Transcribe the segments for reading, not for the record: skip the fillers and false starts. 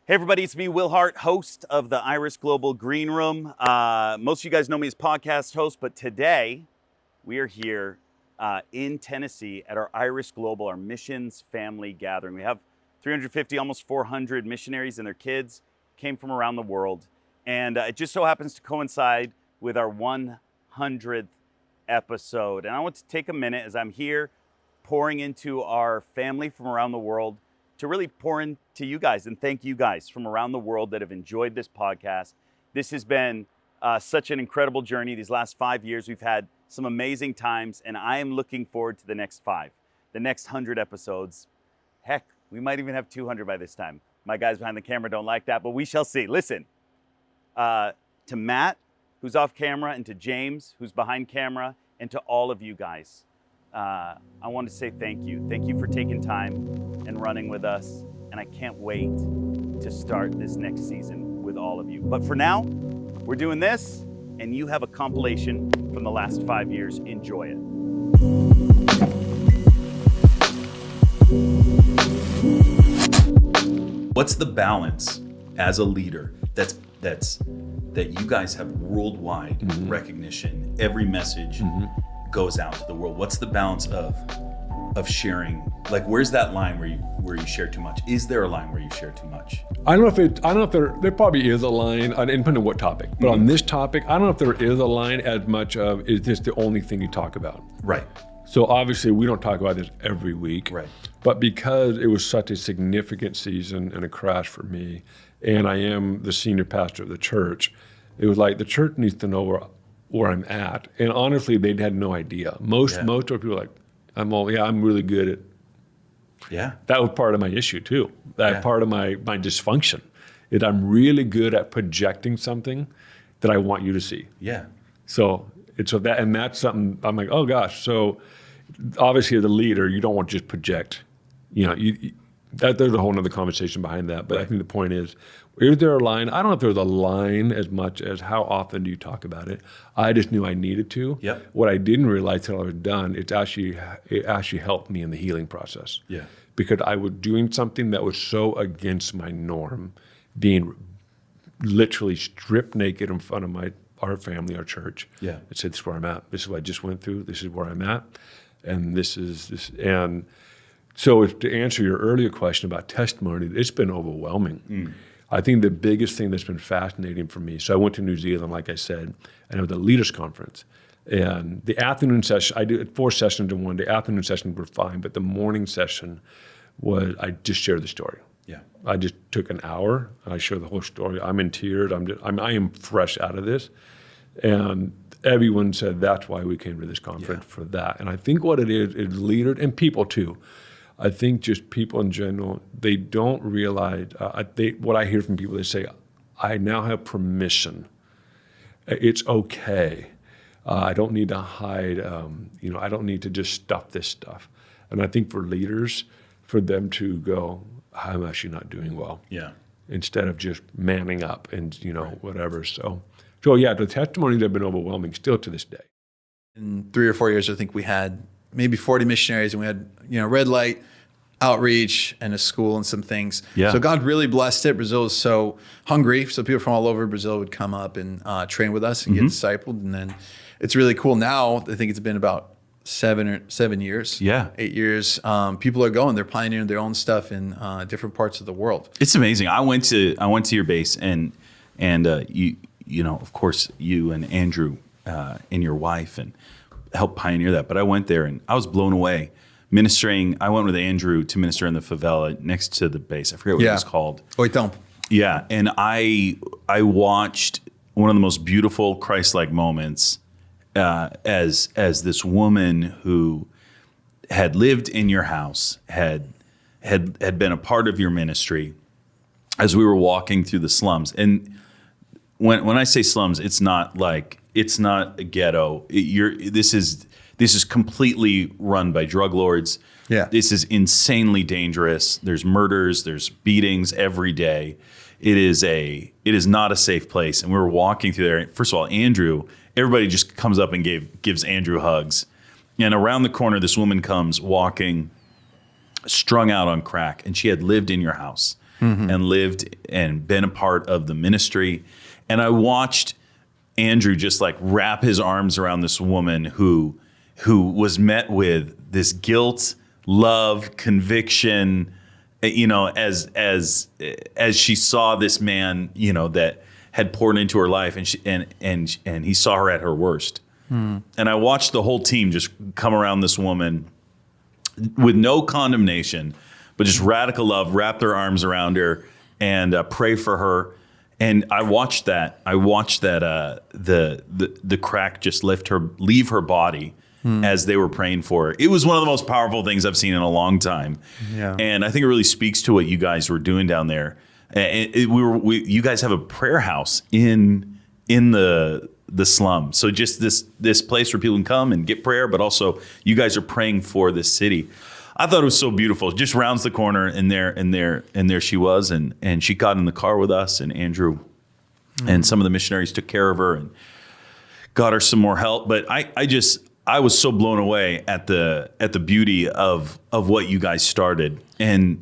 Hey everybody, it's me, Will Hart, host of the Iris Global Green Room. Most of you guys know me as podcast host, but today we are here in Tennessee at our Iris Global, our missions family gathering. We have 350, almost 400 missionaries and their kids came from around the world. And it just so happens to coincide with our 100th episode. And I want to take a minute as I'm here pouring into our family from around the world to really pour into you guys and thank you guys from around the world that have enjoyed this podcast. This has been such an incredible journey. These last 5 years, we've had some amazing times, and I am looking forward to the next 5, the next 100 episodes. Heck, we might even have 200 by this time. My guys behind the camera don't like that, but we shall see. Listen, to Matt, who's off camera, and to James, who's behind camera, and to all of you guys, I want to say thank you. Thank you for taking time and running with us. And I can't wait to start this next season with all of you. But for now, we're doing this, and you have a compilation from the last 5 years. Enjoy it. What's the balance as a leader that you guys have worldwide recognition? Every message goes out to the world. What's the balance of sharing? Like, where's that line where you share too much? Is there a line where you share too much? I don't know if there probably is a line, depending on what topic. But on this topic, I don't know if there is a line as much of, is this the only thing you talk about? Right. So obviously we don't talk about this every week. Right. But because it was such a significant season and a crash for me, and I am the senior pastor of the church, it was like the church needs to know where I'm at. And honestly, they had no idea. Most of the people were like, I'm really good at. Yeah. That was part of my issue too. Part of my dysfunction is I'm really good at projecting something that I want you to see. Yeah. So that's something I'm like, oh gosh. So obviously as a leader, you don't want to just project, there's a whole nother conversation behind that. But Right. I think the point is there a line? I don't know if there's a line as much as how often do you talk about it. I just knew I needed to. Yep. What I didn't realize till I was done, it actually helped me in the healing process. Yeah. Because I was doing something that was so against my norm, being literally stripped naked in front of our family, our church. Yeah. I said, this is where I'm at. This is what I just went through. This is where I'm at. And this is this. And so to answer your earlier question about testimony, it's been overwhelming. I think the biggest thing that's been fascinating for me, so I went to New Zealand, like I said, and it was a leaders conference. And the afternoon session, I did 4 sessions in one day. Afternoon sessions were fine, but the morning session was, I just shared the story. Yeah. I just took an hour, and I shared the whole story. I'm in tears. I am fresh out of this. And everyone said that's why we came to this conference, for that. And I think what it is leaders, and people too. I think just people in general, they don't realize, what I hear from people, they say, I now have permission. It's okay. I don't need to hide, I don't need to just stuff this stuff. And I think for leaders, for them to go, I'm actually not doing well. Yeah. Instead of just manning up and, whatever. So yeah, the testimonies have been overwhelming still to this day. In 3 or 4 years, I think we had maybe 40 missionaries, and we had, red light, outreach, and a school and some things. Yeah. So God really blessed it. Brazil is so hungry. So people from all over Brazil would come up and train with us and get discipled. And then it's really cool now. I think it's been about 7 years. Yeah. 8 years. People are going. They're pioneering their own stuff in different parts of the world. It's amazing. I went to your base, and you of course, you and Andrew and your wife and helped pioneer that. But I went there and I was blown away. Ministering, I went with Andrew to minister in the favela next to the base. I forget what it was called. Oitão. Yeah, and I watched one of the most beautiful Christ-like moments as this woman who had lived in your house, had been a part of your ministry, as we were walking through the slums. And when I say slums, it's not a ghetto. This is completely run by drug lords. Yeah. This is insanely dangerous. There's murders, there's beatings every day. It is not a safe place. And we were walking through there. First of all, Andrew, everybody just comes up and gives Andrew hugs. And around the corner, this woman comes walking, strung out on crack, and she had lived in your house. and lived and been a part of the ministry. And I watched Andrew just like wrap his arms around this woman who was met with this guilt, love, conviction, as she saw this man, that had poured into her life, and he saw her at her worst. And I watched the whole team just come around this woman with no condemnation, but just radical love, wrap their arms around her and pray for her. And I watched that. The crack just leave her body as they were praying for her. It was one of the most powerful things I've seen in a long time. Yeah. And I think it really speaks to what you guys were doing down there. You guys have a prayer house in the slum. So just this place where people can come and get prayer, but also you guys are praying for this city. I thought it was so beautiful. Just rounds the corner and there she was. And she got in the car with us and Andrew and some of the missionaries took care of her and got her some more help. But I was so blown away at the beauty of what you guys started. And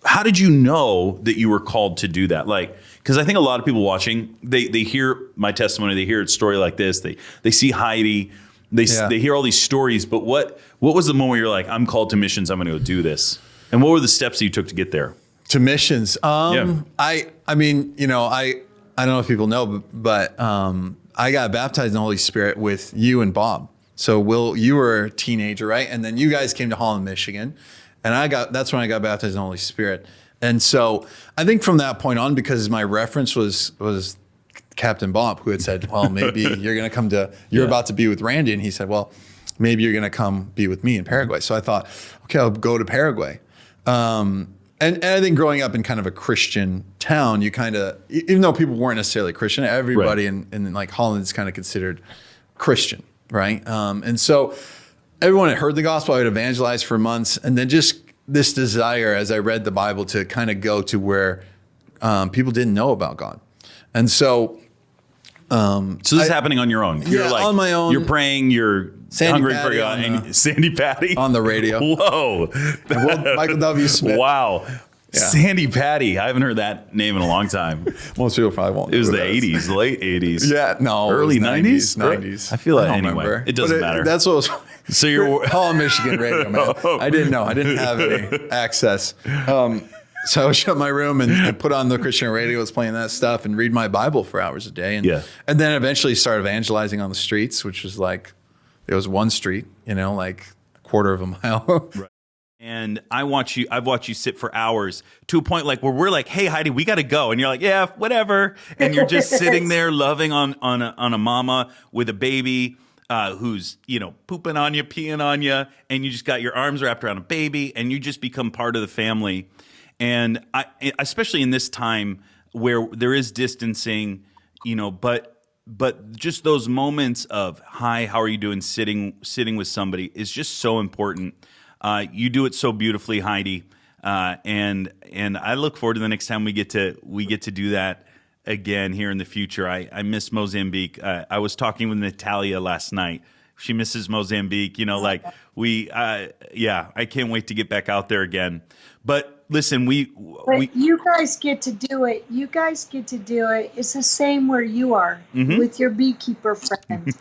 how did you know that you were called to do that? Like, because I think a lot of people watching, they hear my testimony, they hear a story like this, they see Heidi, they hear all these stories, but what was the moment you're like, I'm called to missions, I'm going to go do this? And what were the steps that you took to get there? To missions. I mean, I don't know if people know, but I got baptized in the Holy Spirit with you and Bob. So Will, you were a teenager, right? And then you guys came to Holland, Michigan. And that's when I got baptized in the Holy Spirit. And so I think from that point on, because my reference was Captain Bob, who had said, well, maybe you're going to come you're about to be with Randy. And he said, well, maybe you're going to come be with me in Paraguay. So I thought, okay, I'll go to Paraguay. And I think growing up in kind of a Christian town, you kind of, even though people weren't necessarily Christian, everybody in like Holland is kind of considered Christian, right? And so everyone had heard the gospel. I would evangelize for months. And then just this desire, as I read the Bible, to kind of go to where people didn't know about God. And so... so this is happening on your own. You're on my own. You're praying, you're hungry for God. And Sandy Patty? On the radio. Whoa. Michael W. Smith. Wow. Yeah. Sandy Patty. I haven't heard that name in a long time. Most people probably won't. It was the 80s, late 80s. Yeah, no. Early 90s? 90s. I feel that don't anyway. remember. It doesn't matter. That's what was... So you're... Holland, Michigan radio, man. I didn't know. I didn't have any access. So I would shut my room and put on the Christian radio, was playing that stuff, and read my Bible for hours a day. And then eventually started evangelizing on the streets, which was like, there was one street, like a quarter of a mile. Right. And I've watched you sit for hours to a point like where we're like, hey, Heidi, we got to go. And you're like, yeah, whatever. And you're just sitting there loving on a mama with a baby who's, pooping on you, peeing on you. And you just got your arms wrapped around a baby and you just become part of the family. And especially in this time where there is distancing, but just those moments of, hi, how are you doing? Sitting with somebody is just so important. You do it so beautifully, Heidi. And I look forward to the next time we get to do that again here in the future. I miss Mozambique. I was talking with Natalia last night. She misses Mozambique, I can't wait to get back out there again. But listen, But you guys get to do it. It's the same where you are with your beekeeper friends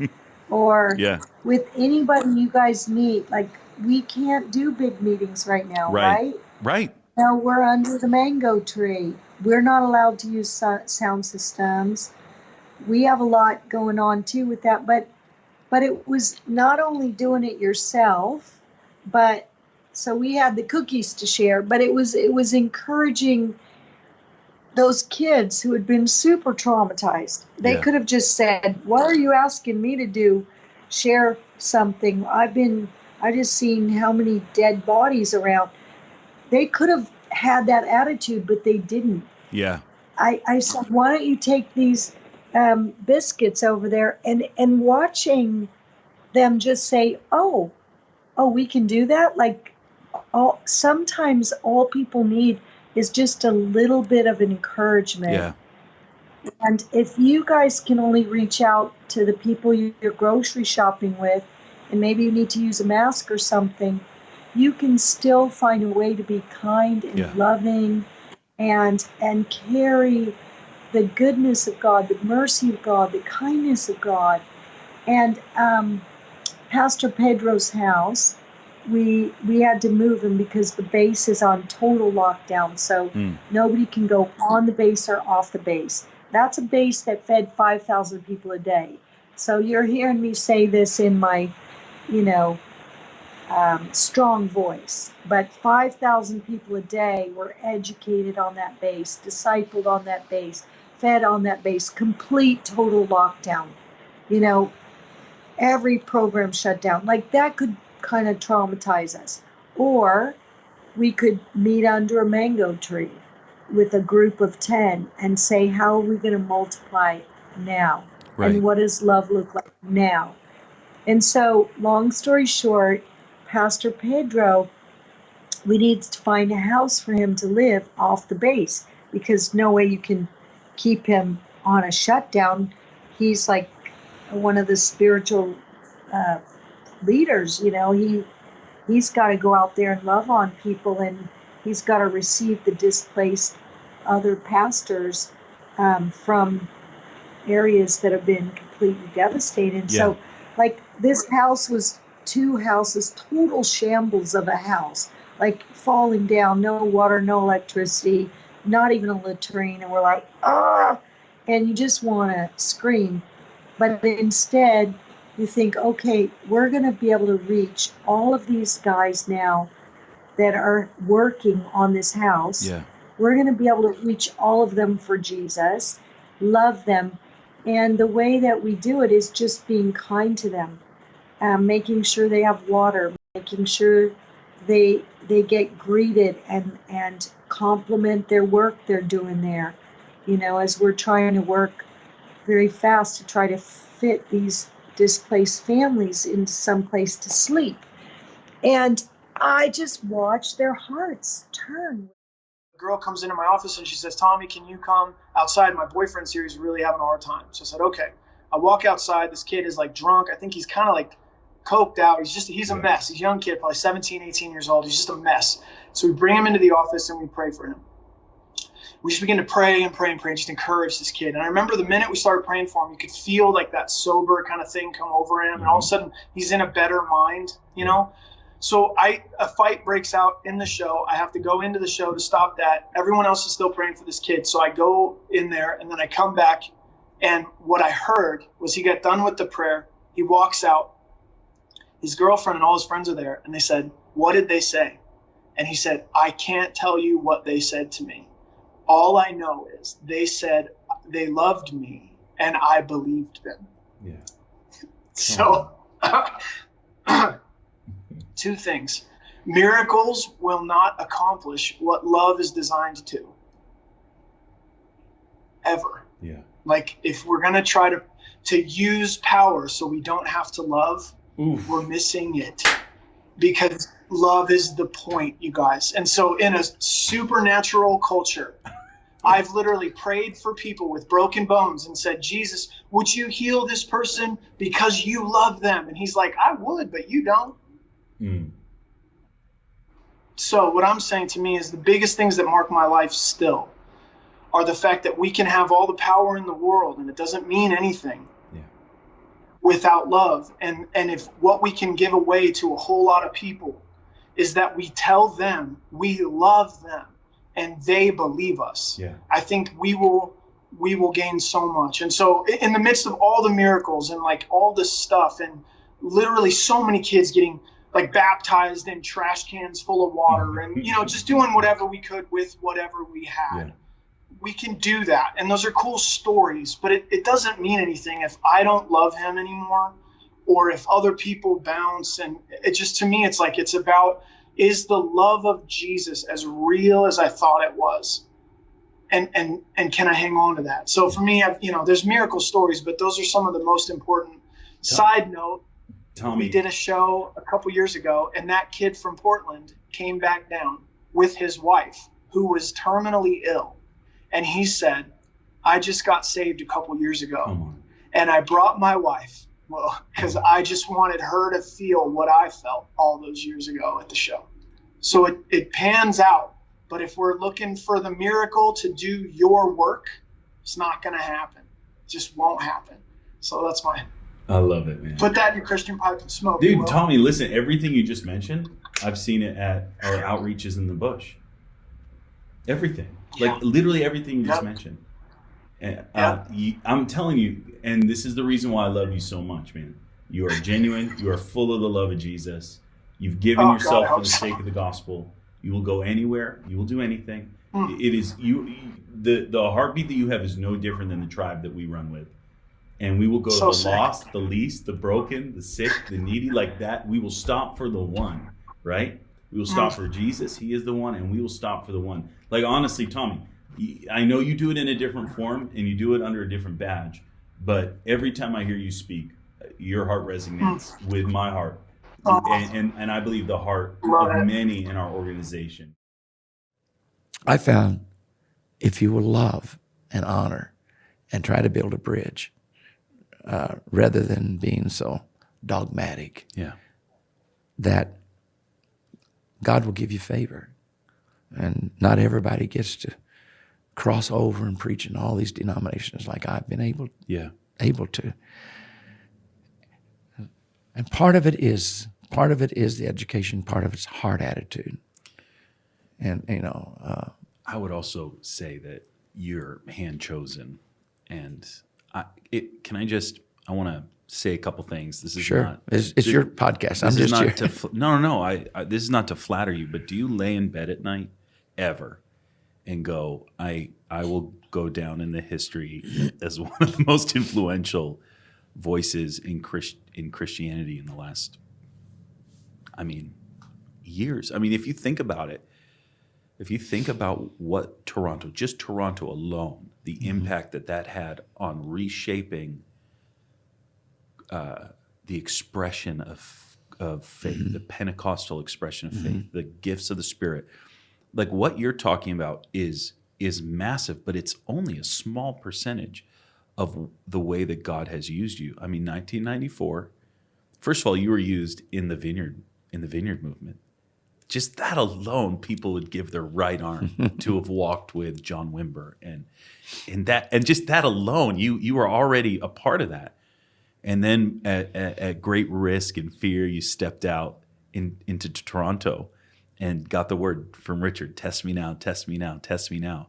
or with anybody you guys meet. Like, we can't do big meetings right now, right? Right. Now we're under the mango tree. We're not allowed to use sound systems. We have a lot going on too with that. But it was not only doing it yourself, but so we had the cookies to share, but it was encouraging those kids who had been super traumatized. They could have just said, what are you asking me to do? Share something. I just seen how many dead bodies around. They could have had that attitude, but they didn't. Yeah. I said, why don't you take these biscuits over there, and watching them just say, oh, we can do that. Like, sometimes all people need is just a little bit of encouragement. Yeah. And if you guys can only reach out to the people you're grocery shopping with, and maybe you need to use a mask or something, you can still find a way to be kind and loving and carry the goodness of God, the mercy of God, the kindness of God. And Pastor Pedro's house, we had to move him because the base is on total lockdown. So nobody can go on the base or off the base. That's a base that fed 5,000 people a day. So you're hearing me say this in my, strong voice. But 5,000 people a day were educated on that base, discipled on that base, fed on that base, complete total lockdown. Every program shut down. Like that could kind of traumatize us. Or we could meet under a mango tree with a group of 10 and say, how are we going to multiply now? Right. And what does love look like now? And so, long story short, Pastor Pedro, we need to find a house for him to live off the base, because no way you can keep him on a shutdown. He's like one of the spiritual leaders. He's got to go out there and love on people, and he's got to receive the displaced other pastors from areas that have been completely devastated. Yeah. So, like, this house was 2 houses, total shambles of a house, like falling down, no water, no electricity, not even a latrine. And we're like, ah, and you just want to scream. But instead, you think, okay, we're going to be able to reach all of these guys now that are working on this house. Yeah. We're going to be able to reach all of them for Jesus, love them. And the way that we do it is just being kind to them, making sure they have water, making sure they get greeted and compliment their work they're doing there. As we're trying to work very fast to try to fit these displaced families into some place to sleep. And I just watched their hearts turn. A girl comes into my office and she says, Tommy, can you come outside? My boyfriend's here. He's really having a hard time. So I said, okay. I walk outside. This kid is like drunk. I think he's kind of like coked out. He's a mess. He's a young kid, probably 17, 18 years old. He's just a mess. So we bring him into the office and we pray for him. We just begin to pray and pray and pray and just encourage this kid. And I remember the minute we started praying for him, you could feel like that sober kind of thing come over him. And all of a sudden he's in a better mind, So a fight breaks out in the show. I have to go into the show to stop that. Everyone else is still praying for this kid. So I go in there and then I come back. And what I heard was he got done with the prayer. He walks out. His girlfriend and all his friends are there. And they said, what did they say? And he said, I can't tell you what they said to me. All I know is they said they loved me and I believed them. Yeah. So 2 things. Miracles will not accomplish what love is designed to. Ever. Yeah. Like, if we're going to try to use power so we don't have to love, we're missing it. Because love is the point, you guys. And so in a supernatural culture, I've literally prayed for people with broken bones and said, Jesus, would you heal this person because you love them? And he's like, I would, but you don't. So what I'm saying to me is the biggest things that mark my life still are the fact that we can have all the power in the world and it doesn't mean anything without love. And if what we can give away to a whole lot of people is that we tell them we love them and they believe us, I think we will gain so much. And so in the midst of all the miracles and like all this stuff and literally so many kids getting like baptized in trash cans full of water and, just doing whatever we could with whatever we had. We can do that. And those are cool stories, but it doesn't mean anything if I don't love him anymore or if other people bounce. And it just, to me, it's like, it's about, is the love of Jesus as real as I thought it was? And can I hang on to that? So for me, there's miracle stories, but those are some of the most important. Side note, Tommy, we did a show a couple years ago, and that kid from Portland came back down with his wife, who was terminally ill. And he said, I just got saved a couple years ago. And I brought my wife, because I just wanted her to feel what I felt all those years ago at the show. So it pans out But if we're looking for the miracle to do your work, it's not going to happen. It just won't happen. So that's my. I love it, man. Put that in your Christian pipe and smoke. Dude, Tommy, listen, everything you just mentioned, I've seen it at our outreaches in the bush. Everything. Yeah. Like literally everything you just mentioned. And, I'm telling you, and this is the reason why I love you so much, man. You are genuine. You are full of the love of Jesus. You've given yourself for the sake of the gospel. You will go anywhere. You will do anything. It is you. The heartbeat that you have is no different than the tribe that we run with. And we will go to the lost, the least, the broken, the sick, the needy, like that. We will stop for the one, right? We will stop for Jesus. He is the one, and we will stop for the one. Like, honestly, Tommy, I know you do it in a different form, and you do it under a different badge. But every time I hear you speak, your heart resonates with my heart. And I believe the heart of many in our organization. I found if you will love and honor and try to build a bridge, rather than being so dogmatic, that God will give you favor. And not everybody gets to cross over and preach in all these denominations like I've been able to. And part of it is the education, part of it's heart attitude. And, I would also say that you're hand chosen. And I want to say a couple things. This is sure. not. It's your podcast. I'm just here. No. This is not to flatter you, but do you lay in bed at night ever and go, I will go down in the history as one of the most influential voices in Christianity in the last, years. If you think about it, if you think about what just Toronto alone, the impact that had on reshaping the expression of faith, the Pentecostal expression of faith, the gifts of the Spirit, like what you're talking about is massive, but it's only a small percentage of the way that God has used you. 1994, first of all, you were used in the vineyard movement. Just that alone, people would give their right arm to have walked with John Wimber, and just that alone, you were already a part of that. And then at great risk and fear, you stepped out into Toronto and got the word from Richard: "Test me now, test me now, test me now."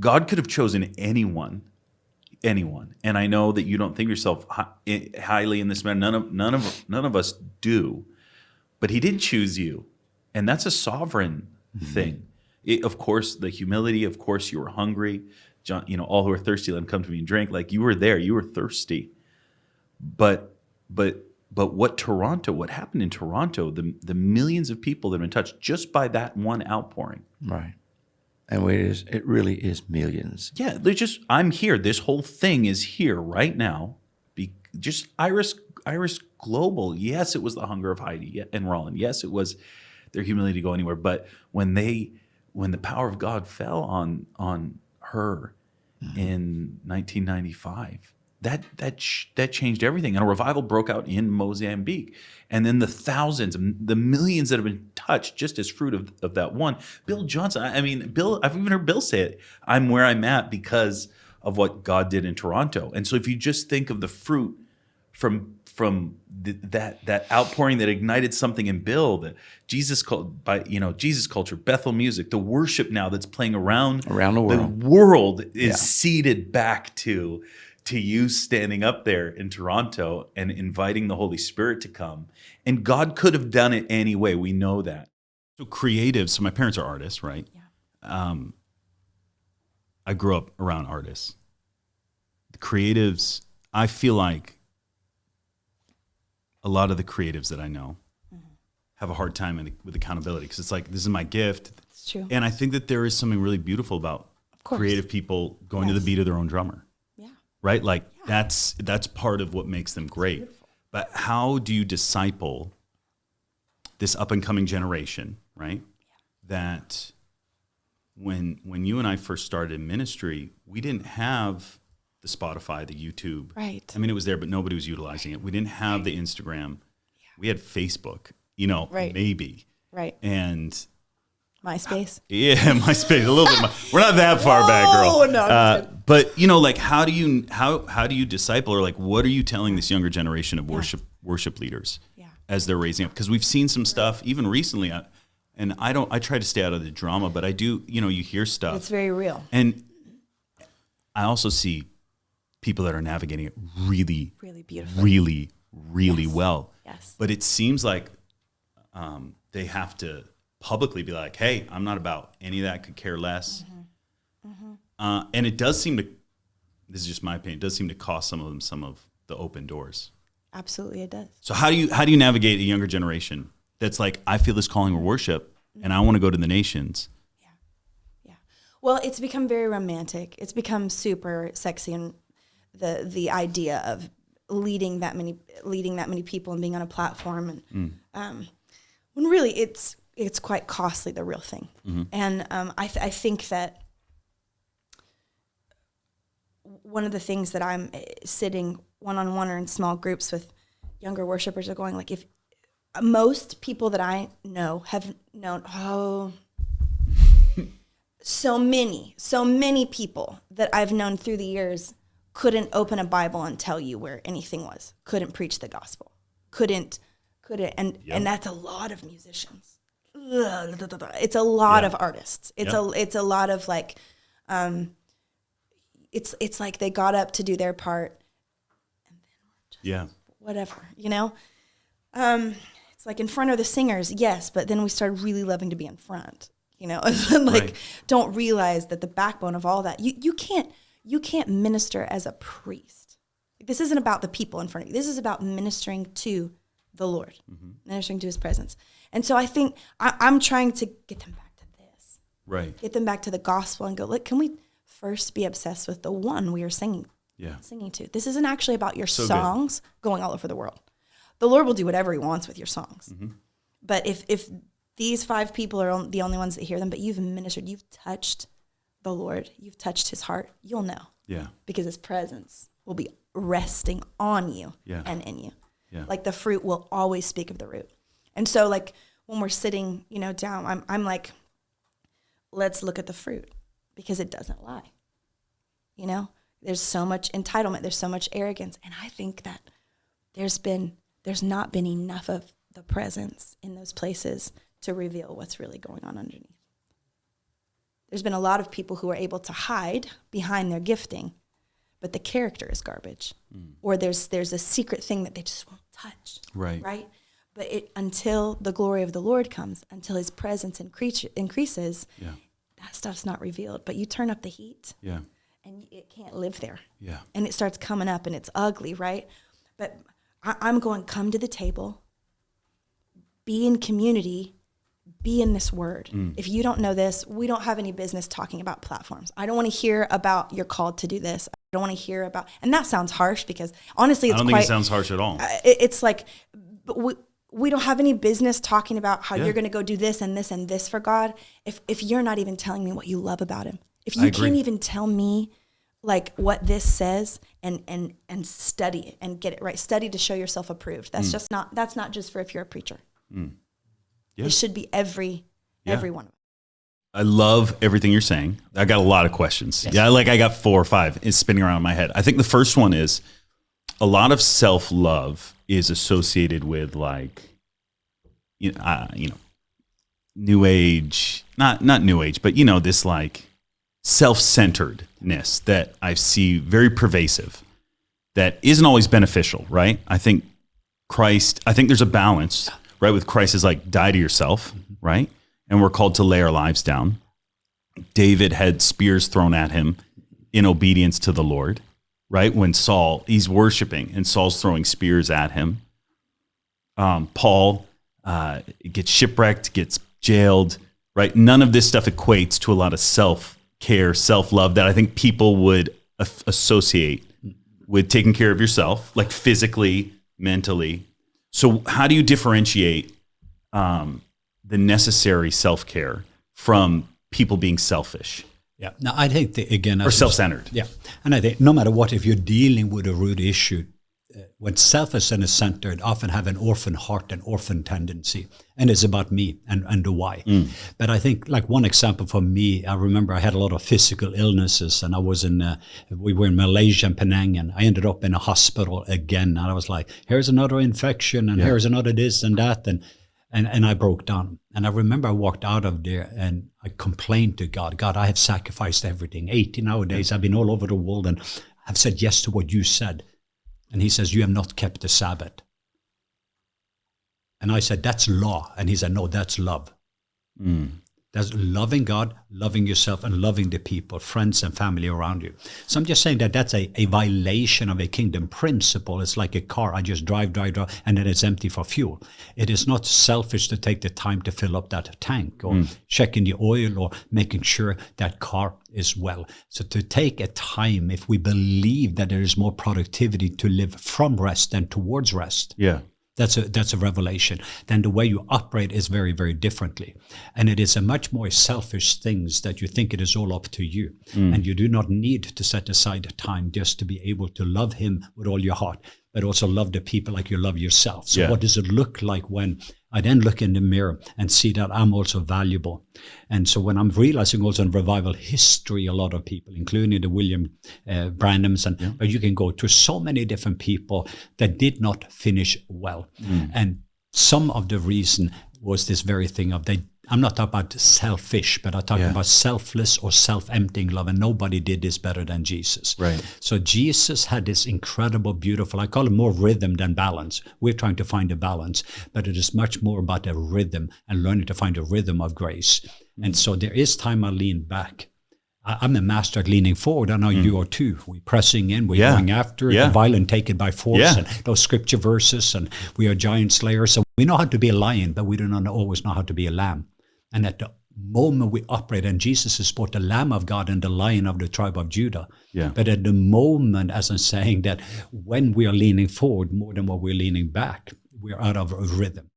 God could have chosen anyone, and I know that you don't think yourself highly in this man. None of us do, but He did choose you. And that's a sovereign thing. Of course, the humility, of course, you were hungry. John, all who are thirsty, let them come to me and drink. Like, you were there, you were thirsty. But what happened in Toronto, the millions of people that have been touched just by that one outpouring. Right. And it really is millions. Yeah, I'm here. This whole thing is here right now. Just Iris Global. Yes, it was the hunger of Heidi and Roland. Yes, it was their humility to go anywhere. But when the power of God fell on her in 1995, that changed everything. And a revival broke out in Mozambique. And then the thousands, the millions that have been touched just as fruit of that one. Bill Johnson, Bill, I've even heard Bill say it. I'm where I'm at because of what God did in Toronto. And so if you just think of the fruit from that outpouring that ignited something in Bill, the Jesus culture, Bethel music, the worship now that's playing around the world. The world is seeded back to you standing up there in Toronto and inviting the Holy Spirit to come. And God could have done it anyway. We know that. So creatives, so my parents are artists, right? Yeah. I grew up around artists. The creatives, I feel like a lot of the creatives that I know have a hard time with accountability because it's like, this is my gift. It's true. And I think that there is something really beautiful about creative people going to the beat of their own drummer. Yeah. Right? Like that's part of what makes them great. But how do you disciple this up and coming generation, right? Yeah. That when you and I first started in ministry, we didn't have the Spotify, the YouTube. Right. It was there, but nobody was utilizing it. We didn't have the Instagram. Yeah. We had Facebook, maybe. Right. And MySpace. Yeah, MySpace, a little bit. We're not that far back, girl. No, I'm just but like, how do you disciple, or like, what are you telling this younger generation of worship leaders as they're raising up? Because we've seen some stuff even recently, and I try to stay out of the drama, but I do. You hear stuff. It's very real. And I also see people that are navigating it really, Really beautiful. really well. Yes. But it seems like they have to publicly be like, hey, I'm not about any of that, could care less. And it does seem to, this is just my opinion, it does seem to cost some of them some of the open doors. Absolutely, it does. So how do you navigate a younger generation that's like, I feel this calling of worship and I want to go to the nations? Yeah. Well, it's become very romantic. It's become super sexy, and the idea of leading that many people and being on a platform, and when really it's quite costly, the real thing. And I think that one of the things that I'm sitting one-on-one or in small groups with younger worshipers are going, like, if most people that I know have known, so many people that I've known through the years couldn't open a Bible and tell you where anything was, couldn't preach the gospel, couldn't, and that's a lot of musicians. It's a lot of artists. It's a lot of like, it's like they got up to do their part, and then we're just whatever, It's like in front of the singers, yes, but then we started really loving to be in front, and like don't realize that the backbone of all that, you can't minister as a priest. This isn't about the people in front of you. This is about ministering to the Lord, ministering to His presence. And so I think I'm trying to get them back to this, get them back to the gospel, and go, look, can we first be obsessed with the one we are singing to? This isn't actually about your songs going all over the world. The Lord will do whatever He wants with your songs. But if these 5 people are the only ones that hear them, but you've ministered, you've touched the Lord, you've touched His heart, you'll know. Because His presence will be resting on you and in you. Like the fruit will always speak of the root. And so like when we're sitting, down, I'm like, let's look at the fruit, because it doesn't lie. There's so much entitlement, there's so much arrogance. And I think that there's not been enough of the presence in those places to reveal what's really going on underneath. There's been a lot of people who are able to hide behind their gifting, but the character is garbage. Or there's a secret thing that they just won't touch. Right? But until the glory of the Lord comes, until His presence increases, that stuff's not revealed. But you turn up the heat, and it can't live there. And it starts coming up, and it's ugly, right? But I'm going, come to the table, be in community, be in this word. If you don't know this, we don't have any business talking about platforms. I don't want to hear about you're called to do this. I don't want to hear about, and that sounds harsh, because honestly, I don't think it sounds harsh at all. It's like, but we don't have any business talking about how you're going to go do this and this and this for God if you're not even telling me what you love about Him. If you can't even tell me like what this says and study it and get it right. Study to show yourself approved. That's not just for if you're a preacher. It should be every one of us. I love everything you're saying. I got a lot of questions. I got 4 or 5 is spinning around in my head. I think the first one is a lot of self-love is associated with like, new age, not new age, but this like self-centeredness that I see very pervasive that isn't always beneficial, right? I think there's a balance, right? With Christ is like, die to yourself, right? And we're called to lay our lives down. David had spears thrown at him in obedience to the Lord, right? When he's worshiping and Saul's throwing spears at him. Paul gets shipwrecked, gets jailed, right? None of this stuff equates to a lot of self-care, self-love that I think people would associate with taking care of yourself, like physically, mentally. So how do you differentiate the necessary self-care from people being selfish? Yeah. Now, I think, again... Or self-centered. Yeah. And I think no matter what, if you're dealing with a root issue, when selfish and is centered, often have an orphan heart and orphan tendency, and it's about me and the why. But I think, like, one example for me, I remember I had a lot of physical illnesses, and I was we were in Malaysia and Penang, and I ended up in a hospital again, and I was like, here's another infection, and here's another this and that, and I broke down. And I remember I walked out of there and I complained to God, God, I have sacrificed everything. 80 nowadays, I've been all over the world and I've said yes to what you said. And he says, you have not kept the Sabbath. And I said, that's law. And he said, no, that's love. That's loving God, loving yourself, and loving the people, friends and family around you. So I'm just saying that that's a violation of a kingdom principle. It's like a car. I just drive, and then it's empty for fuel. It is not selfish to take the time to fill up that tank or checking the oil or making sure that car is well. So to take a time, if we believe that there is more productivity to live from rest than towards rest. Yeah. That's a revelation. Then the way you operate is very, very differently. And it is a much more selfish things that you think it is all up to you. And you do not need to set aside time just to be able to love him with all your heart, but also love the people like you love yourself. So what does it look like when I then look in the mirror and see that I'm also valuable? And so when I'm realizing also in revival history, a lot of people, including the William Branhams, but you can go to so many different people that did not finish well. And some of the reason was this very thing of I'm not talking about selfish, but I'm talking about selfless or self-emptying love. And nobody did this better than Jesus. Right. So Jesus had this incredible, beautiful, I call it more rhythm than balance. We're trying to find a balance, but it is much more about a rhythm and learning to find a rhythm of grace. And so there is time I lean back. I'm a master at leaning forward. I know you are too. We're pressing in. We're going after it. The violent take it by force. And those scripture verses. And we are giant slayers. So we know how to be a lion, but we do not always know how to be a lamb. And at the moment we operate, and Jesus is both the Lamb of God and the Lion of the tribe of Judah. Yeah. But at the moment, as I'm saying, that when we are leaning forward more than what we're leaning back, we're out of rhythm.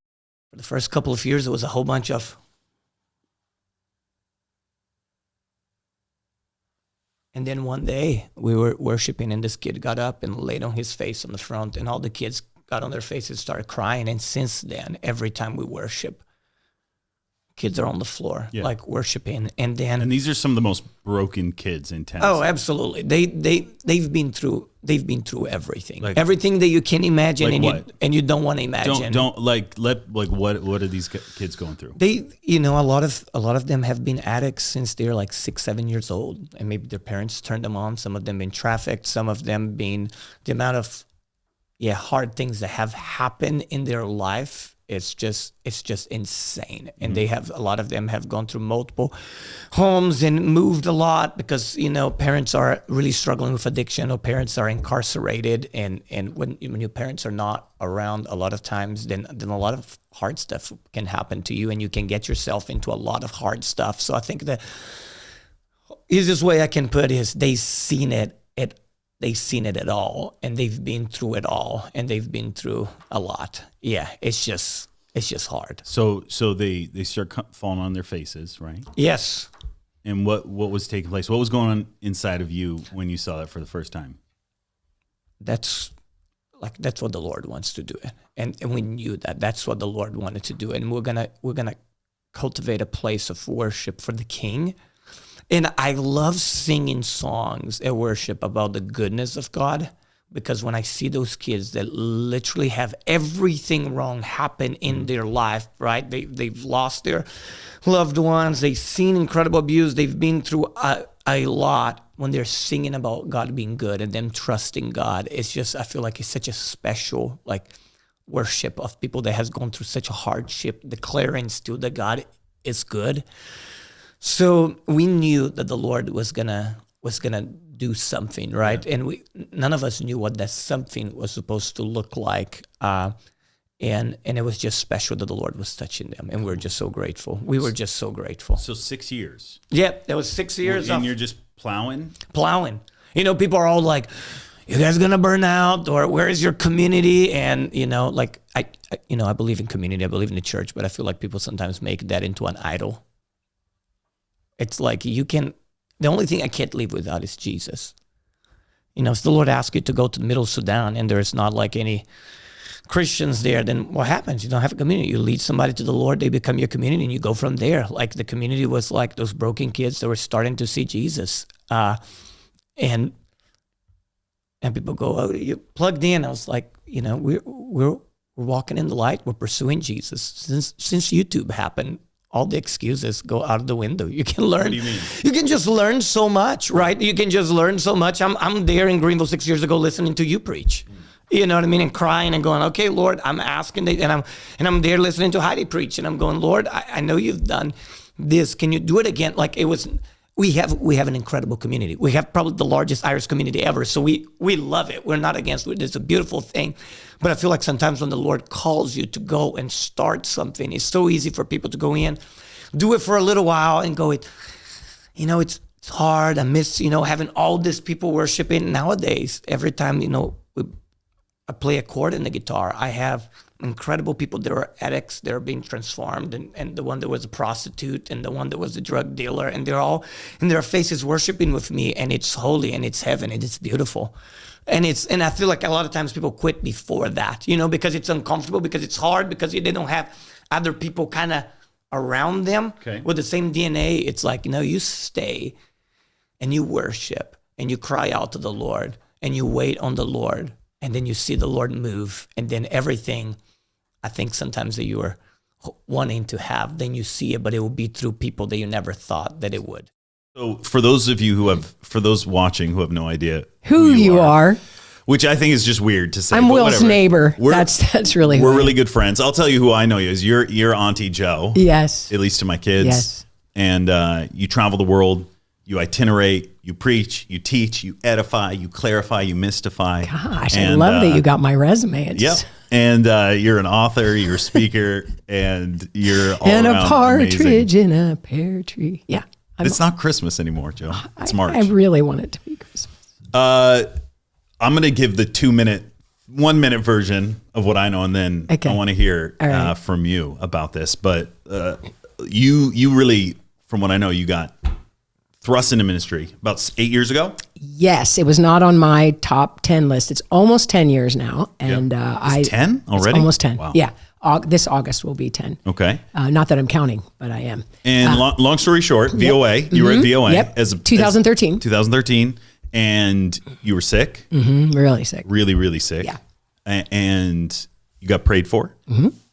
For the first couple of years, it was a whole bunch of... And then one day we were worshiping and this kid got up and laid on his face on the front and all the kids got on their faces, started crying. And since then, every time we worship, kids are on the floor, like worshiping. And these are some of the most broken kids in Tennessee. Oh, absolutely. They've been through everything, like, everything that you can imagine, like and you don't want to imagine. What are these kids going through? A lot of them have been addicts since they're like 6-7 years old, and maybe their parents turned them on. Some of them been trafficked. Some of them been the amount of hard things that have happened in their life. It's just insane. And a lot of them have gone through multiple homes and moved a lot because, parents are really struggling with addiction or parents are incarcerated. And when your parents are not around a lot of times, then a lot of hard stuff can happen to you and you can get yourself into a lot of hard stuff. So I think the easiest way I can put it is they've seen it at all, and they've been through it all, and they've been through a lot. Yeah, it's just hard. So they start falling on their faces, right? Yes. And what was taking place? What was going on inside of you when you saw that for the first time? That's what the Lord wants to do, and we knew that's what the Lord wanted to do, and we're gonna cultivate a place of worship for the King. And I love singing songs at worship about the goodness of God, because when I see those kids that literally have everything wrong happen in their life, right? They've lost their loved ones. They've seen incredible abuse. They've been through a lot. When they're singing about God being good and them trusting God, it's just, I feel like it's such a special worship of people that has gone through such a hardship, declaring still that God is good. So we knew that the Lord was gonna do something, right? Yeah. And none of us knew what that something was supposed to look like. And it was just special that the Lord was touching them, and we're just so grateful. We were just so grateful. So 6 years. Yeah, that was 6 years. And you're just plowing. People are all like, "You guys gonna burn out?" Or "Where is your community?" And I believe in community. I believe in the church, but I feel like people sometimes make that into an idol. It's like the only thing I can't live without is Jesus. You know, if the Lord asks you to go to the middle of Sudan and there's not like any Christians there, then what happens? You don't have a community. You lead somebody to the Lord, they become your community, and you go from there. Like the community was like those broken kids that were starting to see Jesus. And people go, oh, you plugged in. I was like, you know, we're walking in the light. We're pursuing Jesus. Since YouTube happened, all the excuses go out of the window. You can learn. What do you mean? You can just learn so much, right? You can just learn so much. I'm there in Greenville 6 years ago listening to you preach. You know what I mean? And crying and going, okay, Lord, I'm asking, and I'm there listening to Heidi preach, and I'm going, Lord, I know you've done this. Can you do it again? Like it was. We have an incredible community. We have probably the largest Irish community ever. So we love it. We're not against it. It's a beautiful thing. But I feel like sometimes when the Lord calls you to go and start something, it's so easy for people to go in, do it for a little while and go, it's hard. I miss, having all these people worshiping. Nowadays, every time, I play a chord in the guitar, I have incredible people. There are addicts that are being transformed, and the one that was a prostitute and the one that was a drug dealer, and they're all in their faces worshiping with me, and it's holy and it's heaven and it's beautiful. And I feel like a lot of times people quit before that, because it's uncomfortable, because it's hard, because they don't have other people kind of around them with the same DNA. It's like, you stay and you worship and you cry out to the Lord and you wait on the Lord, and then you see the Lord move, and then everything I think sometimes that you are wanting to have, then you see it, but it will be through people that you never thought that it would. So for those watching who have no idea who you are, which I think is just weird to say. I'm Will's whatever. neighbor. That's really we're really good friends. I'll tell you who I know you as. Your Auntie Joe. Yes. At least to my kids. Yes. And you travel the world. You itinerate. You preach. You teach. You edify. You clarify. You mystify. Gosh, I love that you got my resume. Yep. And you're an author. You're a speaker. And you're all and around a partridge amazing. in a pear tree. Yeah. It's not Christmas anymore, Joe. It's March. I really want it to be Christmas. I'm going to give the 1 minute version of what I know, and then I want to hear from you about this. But you really, from what I know, you got thrust into ministry about 8 years ago. Yes, it was not on my top 10 list. It's almost 10 years now, and it's 10 already. It's almost 10. Wow. Yeah, this August will be 10. Okay. Not that I'm counting, but I am. And long story short, VOA. You were at VOA. Yep. 2013. 2013, and you were sick. Really sick. Really, really sick. Yeah. And you got prayed for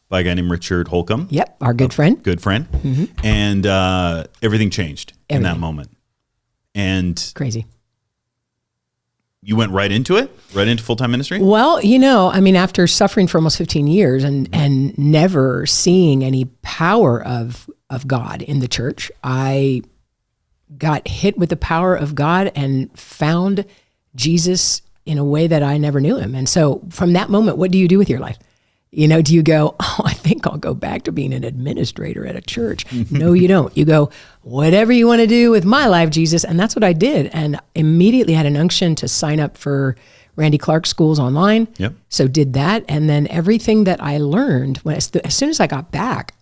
by a guy named Richard Holcomb. Yep, our good friend. Good friend. And everything changed in that moment. And crazy. You went right into it? Right into full-time ministry? Well, after suffering for almost 15 years and never seeing any power of God in the church, I got hit with the power of God and found Jesus in a way that I never knew him. And so from that moment, what do you do with your life? Do you go, I think I'll go back to being an administrator at a church? No, you don't. You go, whatever you want to do with my life, Jesus. And that's what I did. And immediately had an unction to sign up for Randy Clark schools online. Yep. So did that. And then everything that I learned, as soon as I got back,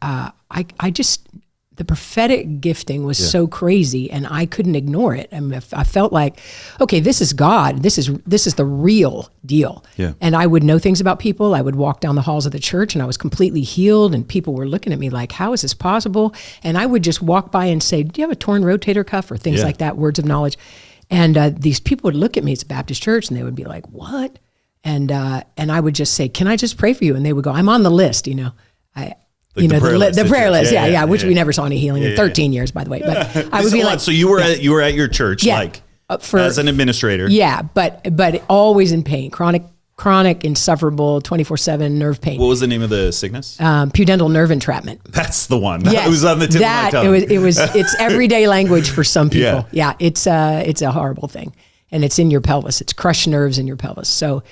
the prophetic gifting was so crazy, and I couldn't ignore it. I felt like, okay, this is God. This is the real deal. Yeah. And I would know things about people. I would walk down the halls of the church, and I was completely healed, and people were looking at me like, how is this possible? And I would just walk by and say, do you have a torn rotator cuff, or things like that, words of knowledge. And these people would look at me, it's a Baptist church, and they would be like, what? And I would just say, can I just pray for you? And they would go, I'm on the list, the prayer list. Yeah. Which we never saw any healing in 13 years, by the way. But I would be like, so you were at your church, as an administrator. Yeah, but always in pain, chronic, insufferable, 24/7 nerve pain. What was the name of the sickness? Pudendal nerve entrapment. That's the one. Yes, it was on the tip of my tongue. It's everyday language for some people. Yeah, it's a horrible thing. And it's in your pelvis. It's crushed nerves in your pelvis. So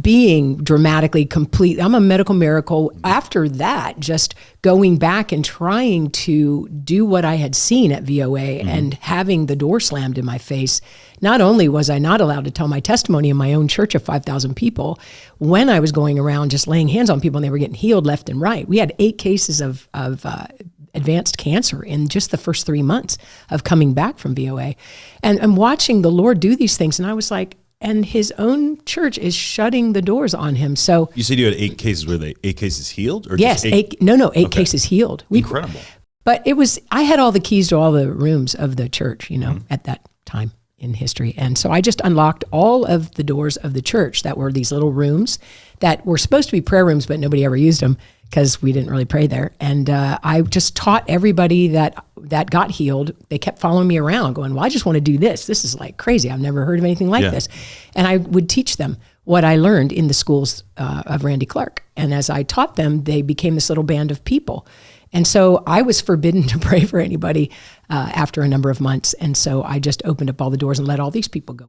being dramatically complete, I'm a medical miracle. After that, just going back and trying to do what I had seen at VOA and having the door slammed in my face, not only was I not allowed to tell my testimony in my own church of 5,000 people, when I was going around just laying hands on people and they were getting healed left and right. We had 8 cases of advanced cancer in just the first 3 months of coming back from VOA, and watching the Lord do these things. And I was like, and his own church is shutting the doors on him. So You said you had 8 cases. Were they 8 cases healed? Or yes, just 8 cases healed. Incredible. But I had all the keys to all the rooms of the church, at that time in history. And so I just unlocked all of the doors of the church that were these little rooms that were supposed to be prayer rooms, but nobody ever used them because we didn't really pray there. And I just taught everybody that got healed. They kept following me around going, well, I just want to do this. This is like crazy. I've never heard of anything like this. And I would teach them what I learned in the schools of Randy Clark. And as I taught them, they became this little band of people. And so I was forbidden to pray for anybody after a number of months. And so I just opened up all the doors and let all these people go.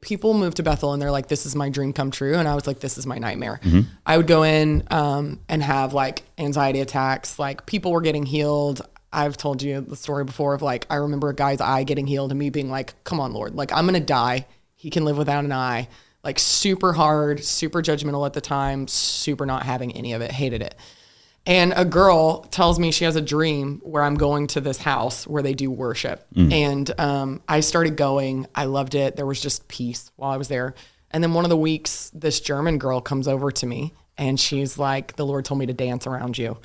People move to Bethel and they're like, this is my dream come true. And I was like, this is my nightmare. I would go in and have like anxiety attacks. Like people were getting healed. I've told you the story before of like, I remember a guy's eye getting healed and me being like, come on, Lord, like I'm going to die. He can live without an eye. Like super hard, super judgmental at the time, super not having any of it, hated it. And a girl tells me she has a dream where I'm going to this house where they do worship. And I started going. I loved it. There was just peace while I was there. And then one of the weeks, this German girl comes over to me and she's like, the Lord told me to dance around you.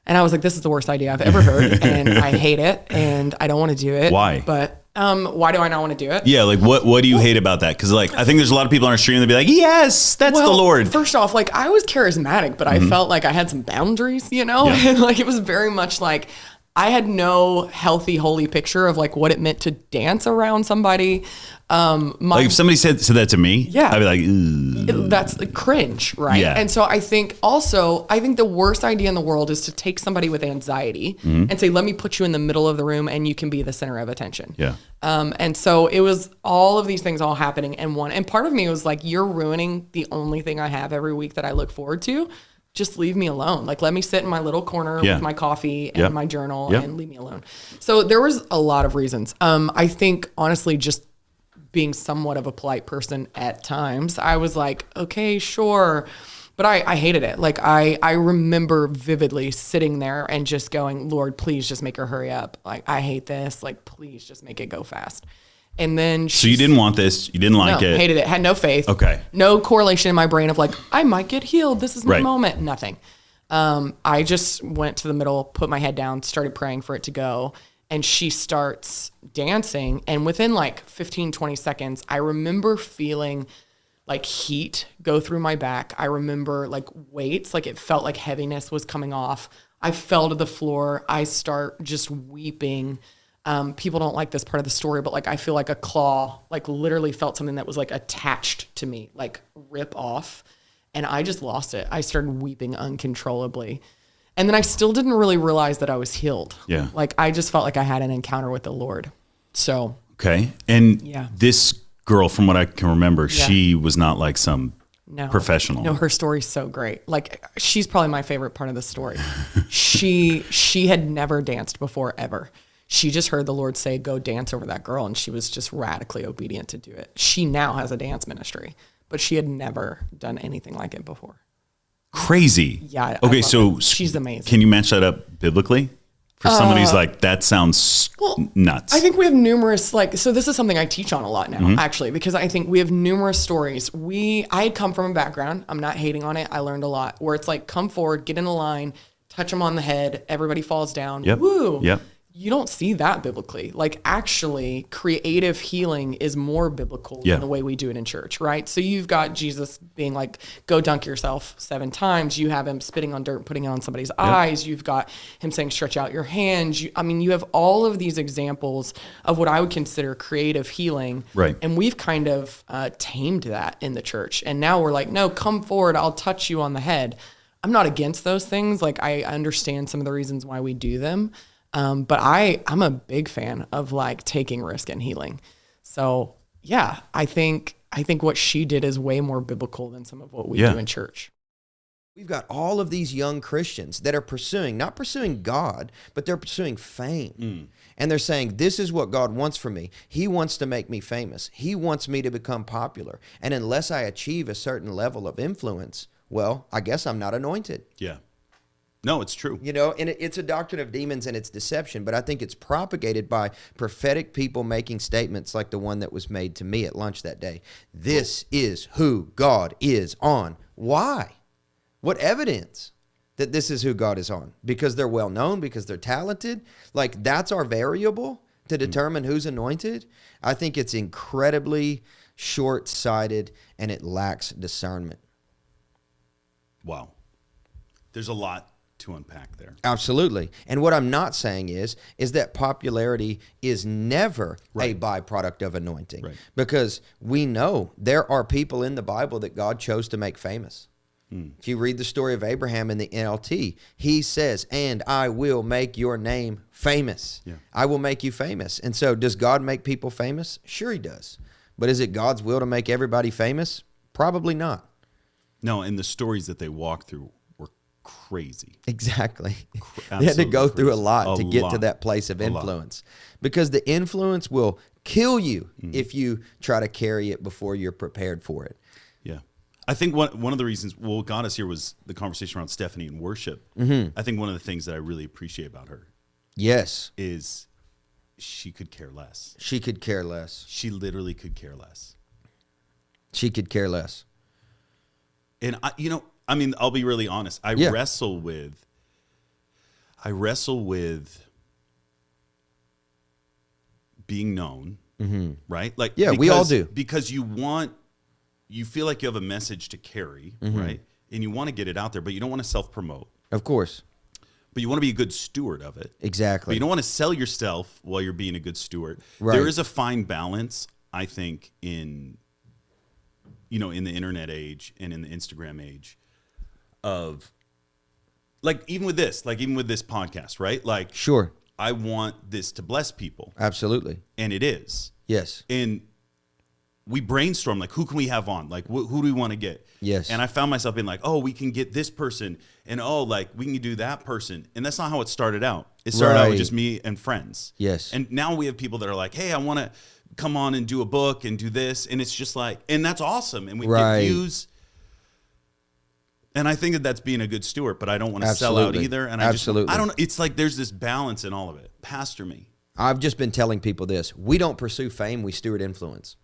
And I was like, this is the worst idea I've ever heard. And I hate it. And I don't want to do it. Why? But why do I not want to do it? Yeah, like what do you hate about that? Because like I think there's a lot of people on our stream that be like, yes, that's the Lord. First off, like I was charismatic, but I felt like I had some boundaries, and like it was very much like I had no healthy, holy picture of like what it meant to dance around somebody. Like if somebody said that to me, I'd be like, "Ugh." That's cringe, right? Yeah. And so I think the worst idea in the world is to take somebody with anxiety and say, let me put you in the middle of the room and you can be the center of attention. Yeah. And so it was all of these things all happening in one. And part of me was like, you're ruining the only thing I have every week that I look forward to. Just leave me alone. Like, let me sit in my little corner with my coffee and my journal and leave me alone. So there was a lot of reasons. I think honestly, just being somewhat of a polite person at times, I was like, okay, sure. But I hated it. Like I remember vividly sitting there and just going, Lord, please just make her hurry up. Like, I hate this. Like, please just make it go fast. And then so you didn't want this. You didn't like it. Hated it. Had no faith. Okay. No correlation in my brain of like, I might get healed. This is my moment. Nothing. I just went to the middle, put my head down, started praying for it to go. And she starts dancing. And within like 15, 20 seconds, I remember feeling like heat go through my back. I remember like weights, like it felt like heaviness was coming off. I fell to the floor. I start just weeping. People don't like this part of the story, but like I feel like a claw, like literally felt something that was like attached to me, like rip off. And I just lost it. I started weeping uncontrollably. And then I still didn't really realize that I was healed. Yeah. Like I just felt like I had an encounter with the Lord. So. Okay. And this girl, from what I can remember, she was not like some professional. No, her story's so great. Like she's probably my favorite part of the story. She had never danced before ever. She just heard the Lord say, go dance over that girl. And she was just radically obedient to do it. She now has a dance ministry, but she had never done anything like it before. Crazy. Yeah. Okay, so she's amazing. Can you match that up biblically? For somebody who's like, that sounds nuts. I think we have numerous, so this is something I teach on a lot now, actually, because I think we have numerous stories. I had come from a background, I'm not hating on it, I learned a lot, where it's like, come forward, get in a line, touch them on the head, everybody falls down, woo. Yep. You don't see that biblically. Like actually creative healing is more biblical than the way we do it in church, right? So you've got Jesus being like, go dunk yourself 7 times. You have him spitting on dirt and putting it on somebody's eyes. You've got him saying, stretch out your hands. You have all of these examples of what I would consider creative healing. Right. And we've kind of tamed that in the church. And now we're like, no, come forward. I'll touch you on the head. I'm not against those things. Like I understand some of the reasons why we do them. But I'm a big fan of like taking risk and healing. So yeah, I think what she did is way more biblical than some of what we do in church. We've got all of these young Christians that are not pursuing God, but they're pursuing fame. And they're saying, this is what God wants from me. He wants to make me famous. He wants me to become popular. And unless I achieve a certain level of influence, well, I guess I'm not anointed. Yeah. No, it's true. You know, and it's a doctrine of demons and it's deception, but I think it's propagated by prophetic people making statements like the one that was made to me at lunch that day. This is who God is on. Why? What evidence that this is who God is on? Because they're well known, because they're talented? Like, that's our variable to determine who's anointed? I think it's incredibly short-sighted and it lacks discernment. Wow. There's a lot to unpack there. Absolutely. And what I'm not saying is that popularity is never a byproduct of anointing. Right. Because we know there are people in the Bible that God chose to make famous. If you read the story of Abraham in the NLT, he says, and I will make your name famous. Yeah. I will make you famous. And so does God make people famous? Sure he does. But is it God's will to make everybody famous? Probably not. No, and the stories that they walked through were crazy. Exactly. They had to go through a lot to get to that place of influence. Because the influence will kill you if you try to carry it before you're prepared for it. Yeah. I think one of the reasons, what got us here was the conversation around Stephanie and worship. I think one of the things that I really appreciate about her is she could care less. She could care less. She literally could care less. She could care less. And I'll be really honest. I wrestle with being known, right? Like, we all do. Because you feel like you have a message to carry, right? And you want to get it out there, but you don't want to self-promote. Of course. But you want to be a good steward of it. Exactly. But you don't want to sell yourself while you're being a good steward. Right. There is a fine balance, I think, in the internet age and in the Instagram age of, like, even with this podcast, right? Like, sure, I want this to bless people. Absolutely. And it is. Yes. And we brainstorm, like, who can we have on? Like, who do we want to get? Yes. And I found myself being like, oh, we can get this person. And, oh, like, we can do that person. And that's not how it started out. It started out with just me and friends. Yes. And now we have people that are like, hey, I want to come on and do a book and do this. And it's just like, and that's awesome. And we get views. And I think that that's being a good steward, but I don't want to sell out either. And I don't know. It's like there's this balance in all of it. Pastor me. I've just been telling people this. We don't pursue fame. We steward influence.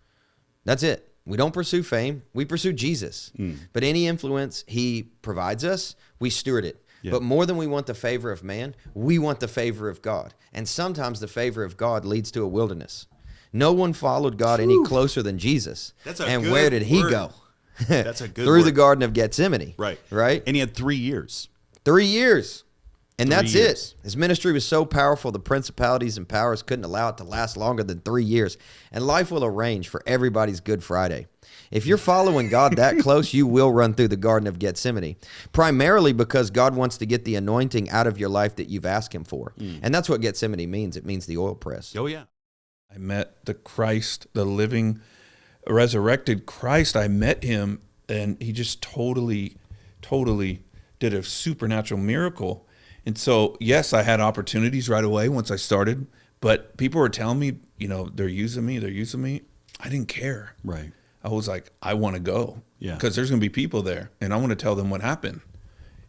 That's it. We don't pursue fame. We pursue Jesus. But any influence he provides us, we steward it. Yeah. But more than we want the favor of man, we want the favor of God. And sometimes the favor of God leads to a wilderness. No one followed God any closer than Jesus. And where did he go? That's a good Through the Garden of Gethsemane. Right. Right? And he had 3 years. 3 years. And that's it. His ministry was so powerful, the principalities and powers couldn't allow it to last longer than 3 years. And life will arrange for everybody's Good Friday. If you're following God that close, you will run through the Garden of Gethsemane, primarily because God wants to get the anointing out of your life that you've asked him for. And that's what Gethsemane means. It means the oil press. Oh, yeah. I met the Christ, the living, resurrected Christ. I met him, and he just totally did a supernatural miracle. And so, yes, I had opportunities right away once I started, but people were telling me, they're using me. I didn't care. Right. I was like, I want to go. Yeah. Because there's going to be people there, and I want to tell them what happened.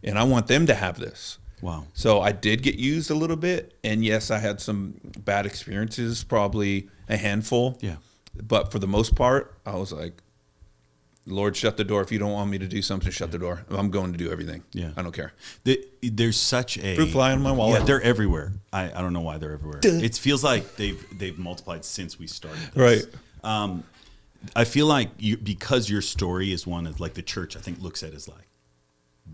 And I want them to have this. Wow. So I did get used a little bit. And yes, I had some bad experiences, probably a handful. Yeah. But for the most part, I was like, Lord, shut the door. If you don't want me to do something, shut the door. I'm going to do everything. Yeah. I don't care. There's such a fruit fly in my wallet. Yeah, they're everywhere. I don't know why they're everywhere. It feels like they've multiplied since we started this. Right. I feel like because your story is one of, like, the church, I think, looks at as like,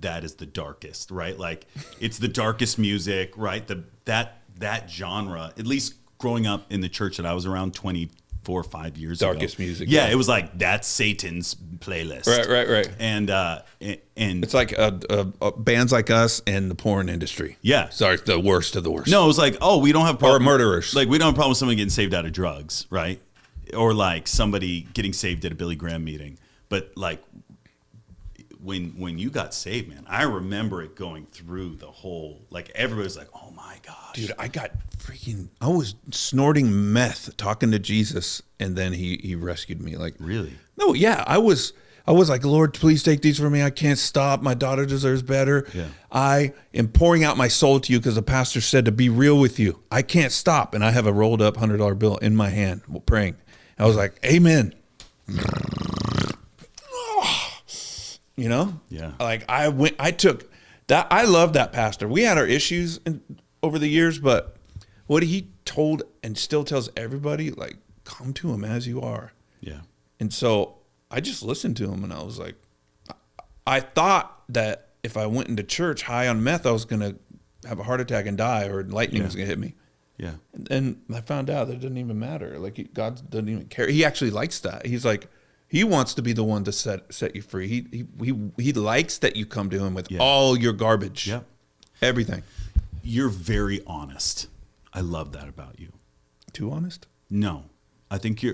that is the darkest, right? Like, it's the darkest music, right? That genre, at least growing up in the church that I was around 24 or 5 years ago. Darkest music. Yeah, it was like, that's Satan's playlist. Right. And it's like bands like us and the porn industry. Yeah. Sorry, the worst of the worst. No, it was like, oh, we don't have problem. Or murderers. Like, we don't have a problem with somebody getting saved out of drugs, right? Or like somebody getting saved at a Billy Graham meeting. But like, when you got saved, man, I remember it going through the whole, like, everybody's like, oh my gosh. Dude, I was snorting meth talking to Jesus, and then he rescued me. Like, really? No, yeah, I was I was like, Lord, please take these from me. I can't stop. My daughter deserves better. Yeah. I am pouring out my soul to you because the pastor said to be real with you. I can't stop. And I have a rolled up $100 bill in my hand praying. I was like, amen. You know? Yeah. Like I took that. I love that pastor. We had our issues over the years, but what he told and still tells everybody, like, come to him as you are. Yeah. And so I just listened to him, and I was like, I thought that if I went into church high on meth, I was going to have a heart attack and die, or lightning was going to hit me. Yeah. And I found out that it doesn't even matter. Like, God doesn't even care. He actually likes that. He's like, he wants to be the one to set you free. He likes that you come to him with all your garbage. Yep. Everything. You're very honest. I love that about you. Too honest? No. I think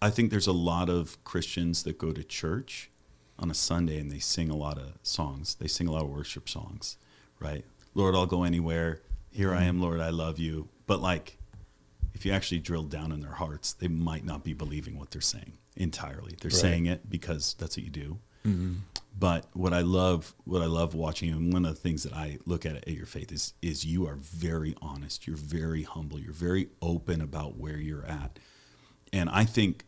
I think there's a lot of Christians that go to church on a Sunday and they sing a lot of songs. They sing a lot of worship songs, right? Lord, I'll go anywhere. Here I am, Lord, I love you. But like, if you actually drill down in their hearts, they might not be believing what they're saying entirely. They're saying it because that's what you do. Mm-hmm. But what I love watching you, and one of the things that I look at your faith is you are very honest. You're very humble. You're very open about where you're at. And I think,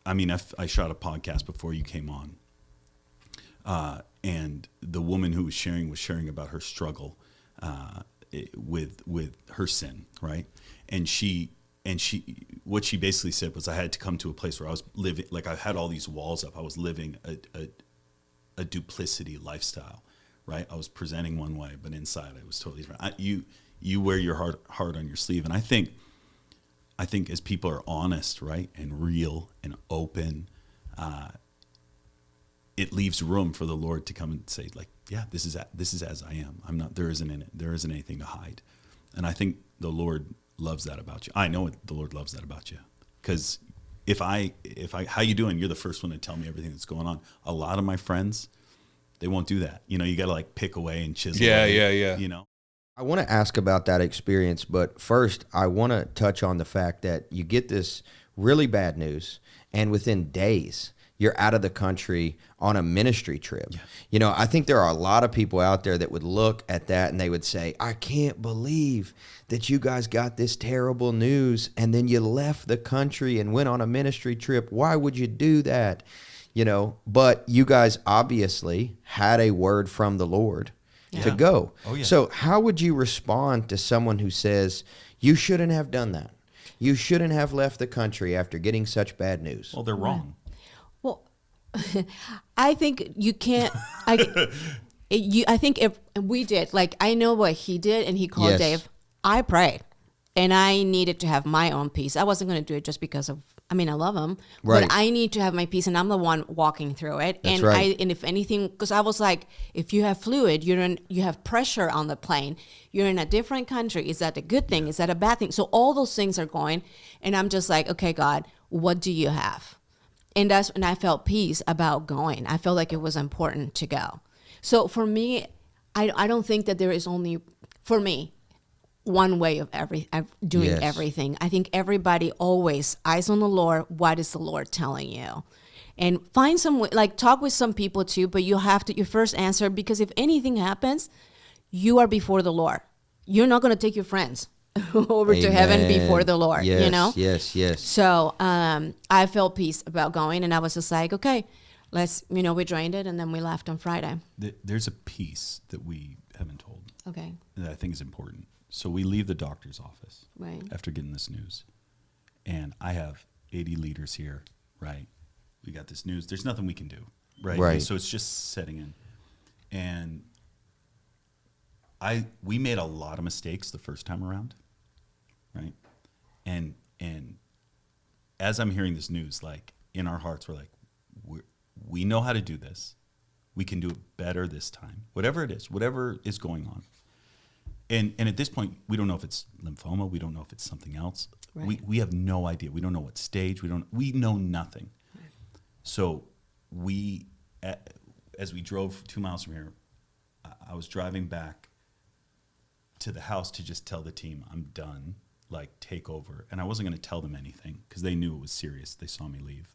I mean, I shot a podcast before you came on, and the woman who was sharing about her struggle with her sin, right? And she what she basically said was, I had to come to a place where I was living, like I had all these walls up. I was living a duplicity lifestyle, right? I was presenting one way, but inside I was totally different. You wear your heart on your sleeve, and I think as people are honest, right, and real and open, it leaves room for the Lord to come and say, like, yeah, this is as I am. I'm not. There isn't anything to hide, and I think the Lord loves that about you. I know the Lord loves that about you, because if I how you doing, you're the first one to tell me everything that's going on. A lot of my friends, they won't do that. You know, you got to like pick away and chisel. Yeah. You know. I want to ask about that experience, but first I want to touch on the fact that you get this really bad news, and within days you're out of the country on a ministry trip. Yeah. You know, I think there are a lot of people out there that would look at that and they would say, I can't believe that you guys got this terrible news and then you left the country and went on a ministry trip. Why would you do that? You know, but you guys obviously had a word from the Lord to go. Oh, yeah. So how would you respond to someone who says, you shouldn't have done that? You shouldn't have left the country after getting such bad news? Well, they're wrong. Well, I think you can't. I think if we did, like, I know what he did, and he called Dave. I prayed, and I needed to have my own peace. I wasn't going to do it just because of. I mean, I love him, but I need to have my peace, and I'm the one walking through it. That's and right. and if anything, because I was like, if you have fluid, you have pressure on the plane. You're in a different country. Is that a good thing? Is that a bad thing? So all those things are going, and I'm just like, okay, God, what do you have? And I felt peace about going. I felt like it was important to go. So for me, I don't think that there is only, for me, one way of doing everything. I think everybody always eyes on the Lord. What is the Lord telling you? And find some way, like talk with some people too, but you have to, your first answer, because if anything happens, you are before the Lord. You're not going to take your friends over to heaven before the Lord, yes, you know? Yes. So I felt peace about going, and I was just like, okay, let's, we drained it, and then we left on Friday. There's a piece that we haven't told. Okay. That I think is important. So we leave the doctor's office right after getting this news, and I have 80 leaders here, right? We got this news. There's nothing we can do, right? Right. And so it's just setting in. And we made a lot of mistakes the first time around, right? And as I'm hearing this news, like in our hearts, we're like, we know how to do this. We can do it better this time. Whatever it is, whatever is going on. And at this point, we don't know if it's lymphoma. We don't know if it's something else. Right. We have no idea. We don't know what stage. We know nothing. Right. So as we drove 2 miles from here, I was driving back to the house to just tell the team, I'm done, like take over. And I wasn't going to tell them anything because they knew it was serious. They saw me leave,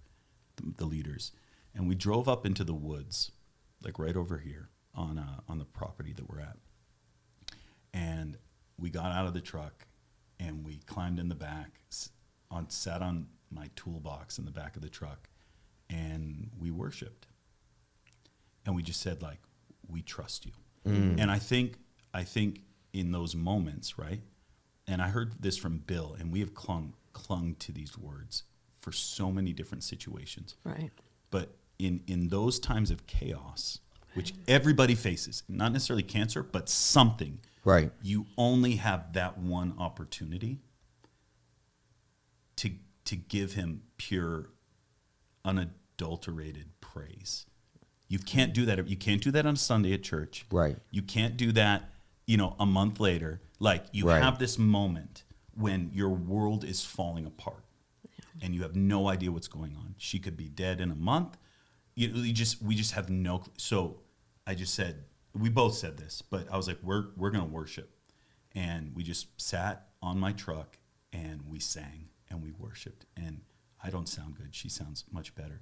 the leaders. And we drove up into the woods, like right over here on the property that we're at. And we got out of the truck and we climbed in the back, sat on my toolbox in the back of the truck, and we worshiped. And we just said, like, we trust you. And I think in those moments, right? And I heard this from Bill, and we have clung to these words for so many different situations. Right. But in those times of chaos, which everybody faces, not necessarily cancer, but something, Right. you only have that one opportunity to give him pure, unadulterated praise. You can't do that. You can't do that on Sunday at church. Right. You can't do that, a month later. Like, you Right. have this moment when your world is falling apart and you have no idea what's going on. She could be dead in a month. We just have no clue. So I just said, we both said this, but I was like, we're going to worship. And we just sat on my truck and we sang and we worshiped. And I don't sound good. She sounds much better.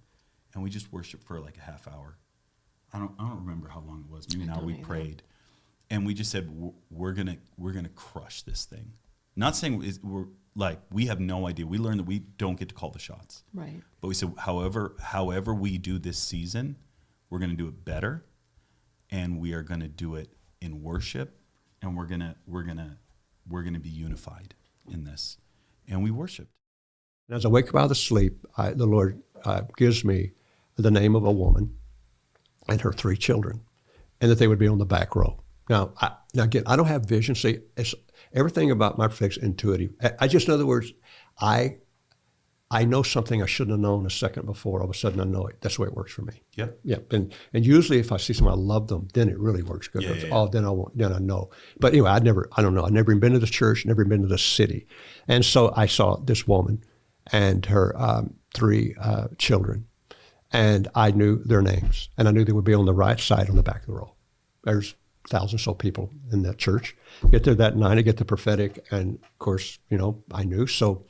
And we just worshiped for like a half hour. I don't remember how long it was. Maybe an hour. We prayed. And we just said, we're gonna crush this thing. Not saying we have no idea. We learned that we don't get to call the shots. Right. But we said, however we do this season, we're gonna do it better, and we are gonna do it in worship, and we're gonna be unified in this. And we worshiped. And as I wake up out of sleep, the Lord gives me the name of a woman and her 3 children, and that they would be on the back row. Now again, I don't have vision. See, everything about my prophetic is intuitive. I just, in other words, I know something I shouldn't have known a second before. All of a sudden, I know it. That's the way it works for me. Yep. Yep. And usually, if I see someone I love them, then it really works good. Then I know. But anyway, I don't know. I've never even been to the church, never been to the city, and so I saw this woman and her 3 children, and I knew their names, and I knew they would be on the right side on the back of the row. There's 1,000 or so people in that church. Get there that night, I get the prophetic, and of course, I knew. So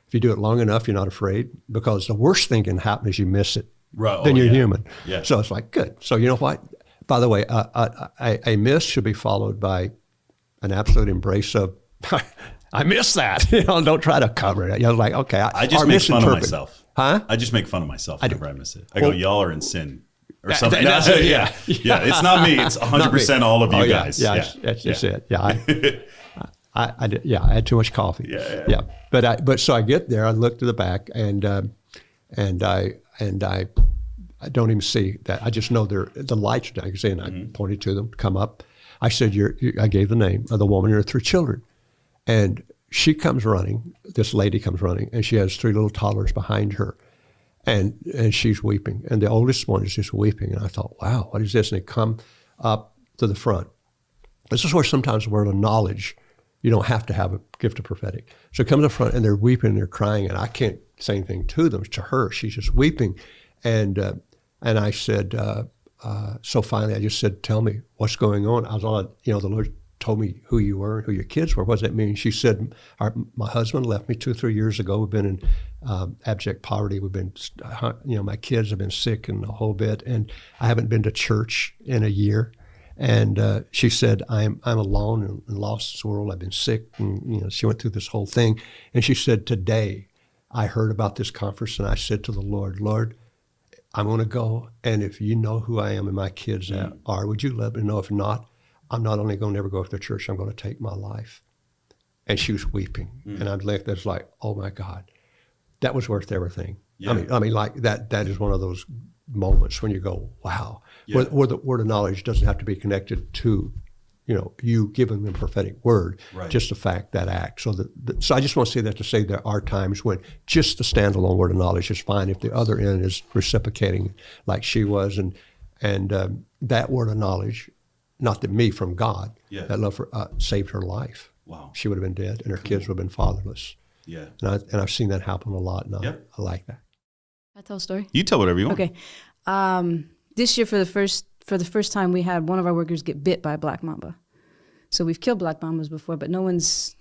if you do it long enough, you're not afraid, because the worst thing can happen is you miss it. Right. Then you're human. Yeah. So it's like, good. So you know what? By the way, a miss should be followed by an absolute embrace of, I missed that. Don't try to cover it. Like, okay, I just make fun of myself. Huh? I just make fun of myself whenever I miss it. I Well, go, y'all are in sin. Or something. That's it, yeah. It's not me. It's 100% all of you guys. That's just it. Yeah, I had too much coffee. Yeah. But so I get there. I look to the back, and I don't even see that. I just know the lights are down. And I pointed to them to come up. I said, I gave the name of the woman and her 3 children, and she comes running. This lady comes running, and she has 3 little toddlers behind her. And she's weeping, and the oldest one is just weeping. And I thought, wow, what is this? And they come up to the front. This is where sometimes the word of knowledge, you don't have to have a gift of prophetic. So come to the front, and they're weeping, and they're crying, and I can't say anything to them. To her, she's just weeping. And I said, so finally I just said, tell me what's going on. I was all, the Lord told me who you were and who your kids were. What does that mean? She said, my husband left me 2 or 3 years ago. We've been in abject poverty. We've been, my kids have been sick and a whole bit, and I haven't been to church in a year. And she said, I'm alone and lost this world. I've been sick. And, she went through this whole thing. And she said, today I heard about this conference, and I said to the Lord, I'm going to go. And if you know who I am and my kids are, would you let me know? If not, I'm not only going to never go to the church, I'm going to take my life. And she was weeping. And I'm like, that's like, oh my God, that was worth everything. Yeah. I mean, like that is one of those moments when you go, wow, where the word of knowledge doesn't have to be connected to, you giving them a prophetic word, just the fact, that act. So so I just want to say that to say there are times when just the standalone word of knowledge is fine if the other end is reciprocating like she was. And that word of knowledge, not that me, from God, that love for saved her life. Wow. She would have been dead, and her kids would have been fatherless. Yeah. And I've seen that happen a lot, and I like that. Can I tell a story? You tell whatever you want. Okay. This year, for the first time, we had one of our workers get bit by a black mamba. So we've killed black mambas before, but no one's,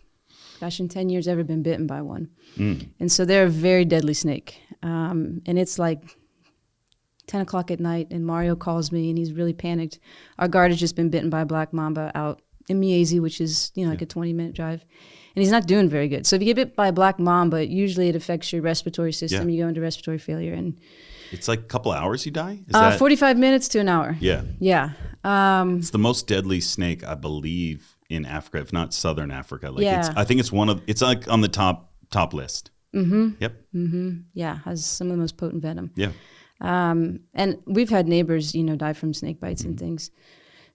in 10 years, ever been bitten by one. And so they're a very deadly snake. And it's like 10 o'clock at night, and Mario calls me, and he's really panicked. Our guard has just been bitten by a black mamba out in Miezi, which is, like a 20-minute drive. And he's not doing very good. So if you get bit by a black mamba, usually it affects your respiratory system. You go into respiratory failure. And it's like a couple hours you die? Is 45 minutes to an hour. Yeah. Yeah. It's the most deadly snake, I believe, in Africa, if not Southern Africa. Like Yeah. I think it's like on the top list. Mm-hmm. Yep. Mm-hmm. Yeah, has some of the most potent venom. Yeah. And we've had neighbors, die from snake bites and things.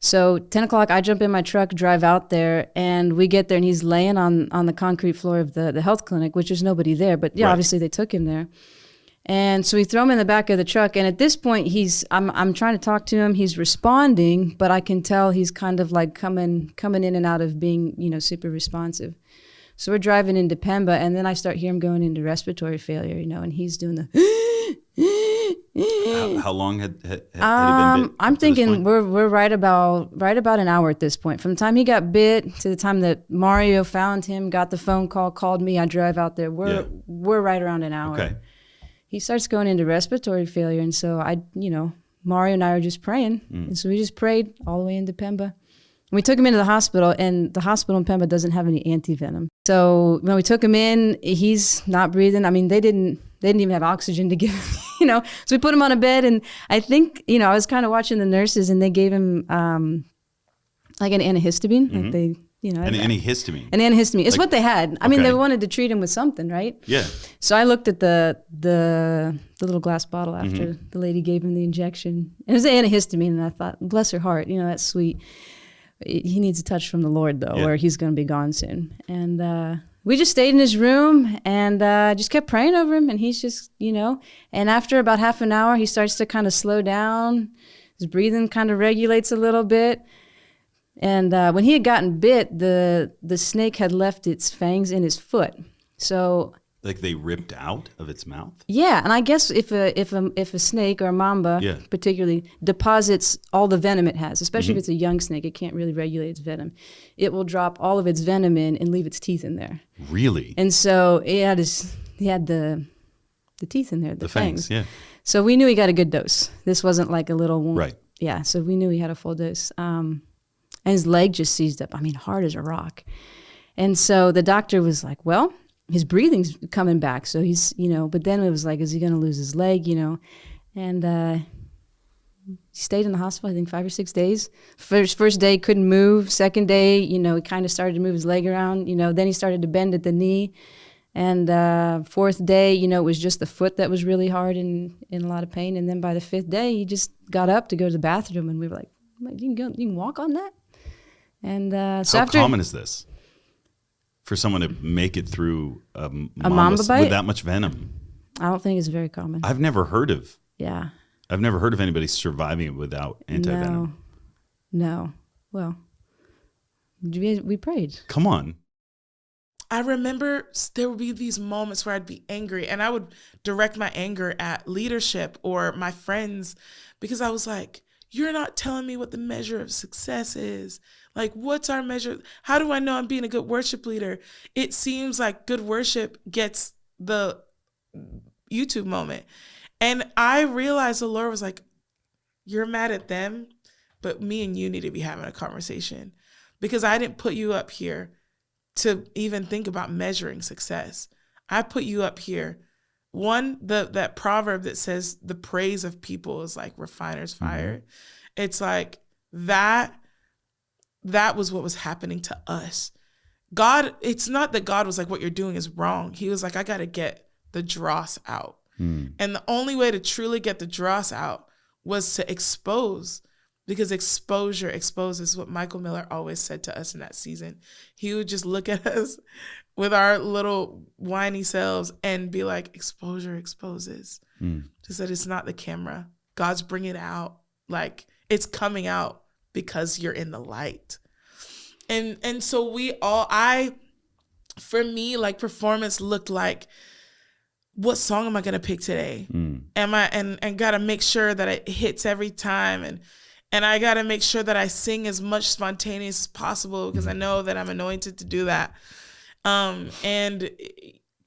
So 10 o'clock, I jump in my truck, drive out there, and we get there, and he's laying on the concrete floor of the health clinic, which there's nobody there. But yeah, Right. obviously they took him there. And so we throw him in the back of the truck, and at this point, I'm trying to talk to him. He's responding, but I can tell he's kind of like coming in and out of being, super responsive. So we're driving into Pemba, and then I start hearing him going into respiratory failure, and he's doing the. How long had he been bit? I'm thinking we're right about an hour at this point. From the time he got bit to the time that Mario found him, got the phone call, called me, I drive out there. We're right around an hour. Okay. He starts going into respiratory failure, and so Mario and I are just praying, and so we just prayed all the way into Pemba. And we took him into the hospital, and the hospital in Pemba doesn't have any antivenom. So when we took him in, he's not breathing. I mean, they didn't even have oxygen to give him, So we put him on a bed, and I think, I was kind of watching the nurses, and they gave him like an antihistamine, like they. An antihistamine. An antihistamine. It's Like- what they had. I mean, okay. they wanted to treat him with something, right? Yeah. So I looked at the little glass bottle after the lady gave him the injection. It was antihistamine, and I thought, bless her heart, that's sweet. He needs a touch from the Lord, though, or he's going to be gone soon. And we just stayed in his room and just kept praying over him, and he's just, And after about half an hour, he starts to kind of slow down. His breathing kind of regulates a little bit. And when he had gotten bit, the snake had left its fangs in his foot. So Like they ripped out of its mouth? yeah, and I guess if a snake or a mamba particularly deposits all the venom it has, especially if it's a young snake, it can't really regulate its venom. It will drop all of its venom in and leave its teeth in there. Really? And so he had the teeth in there, the fangs. Yeah. So we knew he got a good dose. This wasn't like a little wound. Right. Yeah, so we knew he had a full dose. And his leg just seized up. I mean, hard as a rock. And so the doctor was like, well, his breathing's coming back. So he's, but then it was like, is he going to lose his leg, And he stayed in the hospital, I think 5 or 6 days. First day, couldn't move. Second day, he kind of started to move his leg around. Then he started to bend at the knee. And fourth day, it was just the foot that was really hard and in a lot of pain. And then by the fifth day, he just got up to go to the bathroom. And we were like, you can walk on that? And so How common is this for someone to make it through a mamba bite with that much venom? I don't think it's very common. I've never heard of anybody surviving it without antivenom. No. Well, we prayed. Come on. I remember there would be these moments where I'd be angry, and I would direct my anger at leadership or my friends, because I was like, you're not telling me what the measure of success is. Like, what's our measure? How do I know I'm being a good worship leader? It seems like good worship gets the YouTube moment. And I realized the Lord was like, you're mad at them, but me and you need to be having a conversation, because I didn't put you up here to even think about measuring success. I put you up here. One, that proverb that says the praise of people is like refiner's fire. It's like that was what was happening to us. God, it's not that God was like, what you're doing is wrong. He was like, I got to get the dross out. And the only way to truly get the dross out was to expose, because exposure exposes. What Michael Miller always said to us in that season. He would just look at us with our little whiny selves and be like, exposure exposes. Just that it's not the camera. God's bringing it out. Like, it's coming out because you're in the light. And so for me, like, performance looked like, what song am I gonna pick today? And gotta make sure that it hits every time, and I gotta make sure that I sing as much spontaneous as possible, because I know that I'm anointed to do that. And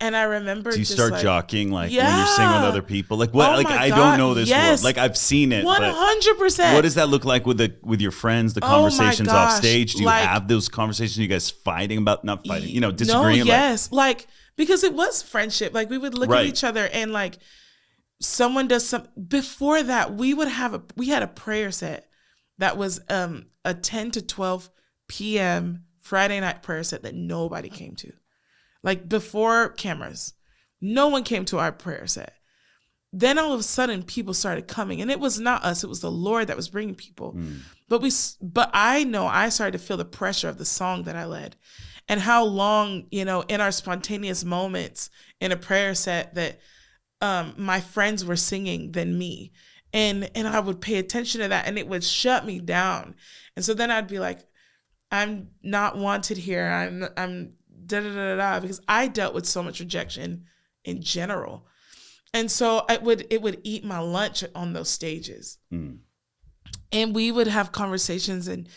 And I remember Do you just start like, jockeying like when yeah. you're singing with other people? Like what? Oh Like my I God, don't know this yes. world. Like I've seen it. 100%. What does that look like with your friends? The Oh my conversations off gosh, stage. Do you like- have those conversations? Are you guys fighting about not fighting? You know, disagreeing. No, yes, like because it was friendship. Like we would look Right. at each other and like someone does some. Before that, we had a prayer set that was a 10 to 12 p.m. Friday night prayer set that nobody came to. Like before cameras, no one came to our prayer set. Then all of a sudden people started coming, and it was not us, it was the Lord that was bringing people. But I know I started to feel the pressure of the song that I led, and how long, you know, in our spontaneous moments in a prayer set that my friends were singing than me. And I would pay attention to that, and it would shut me down. And so then I'd be like, I'm not wanted here. I'm da da da da, because I dealt with so much rejection in general. And so it would eat my lunch on those stages. And we would have conversations, and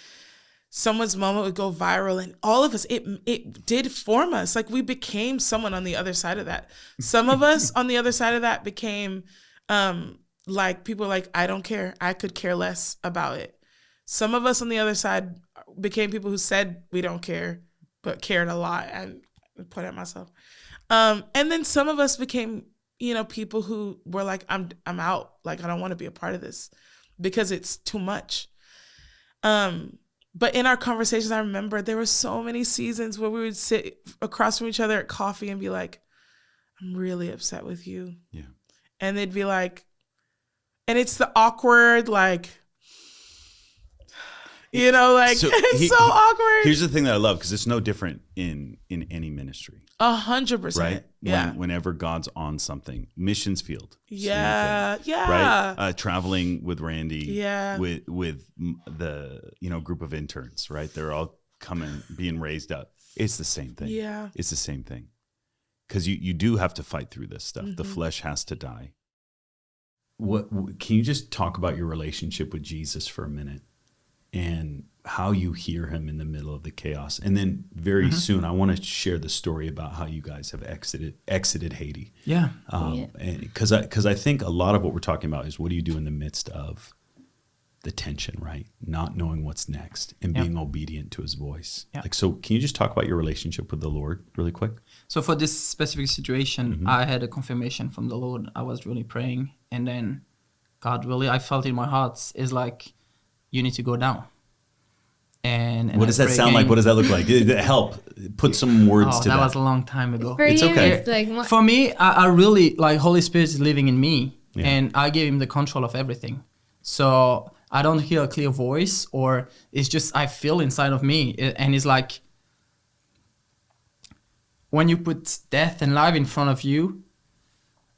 someone's moment would go viral, and all of us, it did form us. Like we became someone on the other side of that. Some of us on the other side of that became like people like, I don't care. I could care less about it. Some of us on the other side became people who said we don't care, but cared a lot, and put at myself. And then some of us became, you know, people who were like, I'm out. Like, I don't want to be a part of this because it's too much. But in our conversations, I remember there were so many seasons where we would sit across from each other at coffee and be like, I'm really upset with you. Yeah. And they'd be like, and it's the awkward, like, you know, like it's so awkward. Here's the thing that I love, because it's no different in any ministry. 100%. Right? Yeah. Whenever God's on something, missions field. Yeah. Same thing, Yeah. Right. Traveling with Randy. Yeah. With the group of interns. Right. They're all being raised up. It's the same thing. Yeah. It's the same thing. Because you do have to fight through this stuff. The Mhm. flesh has to die. What can you just talk about your relationship with Jesus for a minute, and how you hear him in the middle of the chaos? And then very soon, I want to share the story about how you guys have exited Haiti. Yeah. Because I think a lot of what we're talking about is, what do you do in the midst of the tension, right? Not knowing what's next and being obedient to his voice. Yeah. Like, so can you just talk about your relationship with the Lord really quick? So for this specific situation, I had a confirmation from the Lord. I was really praying, and then God really, I felt in my heart, is like, you need to go down. And what does that sound like? What does that look like? Help. Put some words to that. That was a long time ago. For It's you, okay. it's like For me, I really, like, Holy Spirit is living in me, Yeah. and I gave him the control of everything. So I don't hear a clear voice, or it's just, I feel inside of me. And it's like, when you put death and life in front of you,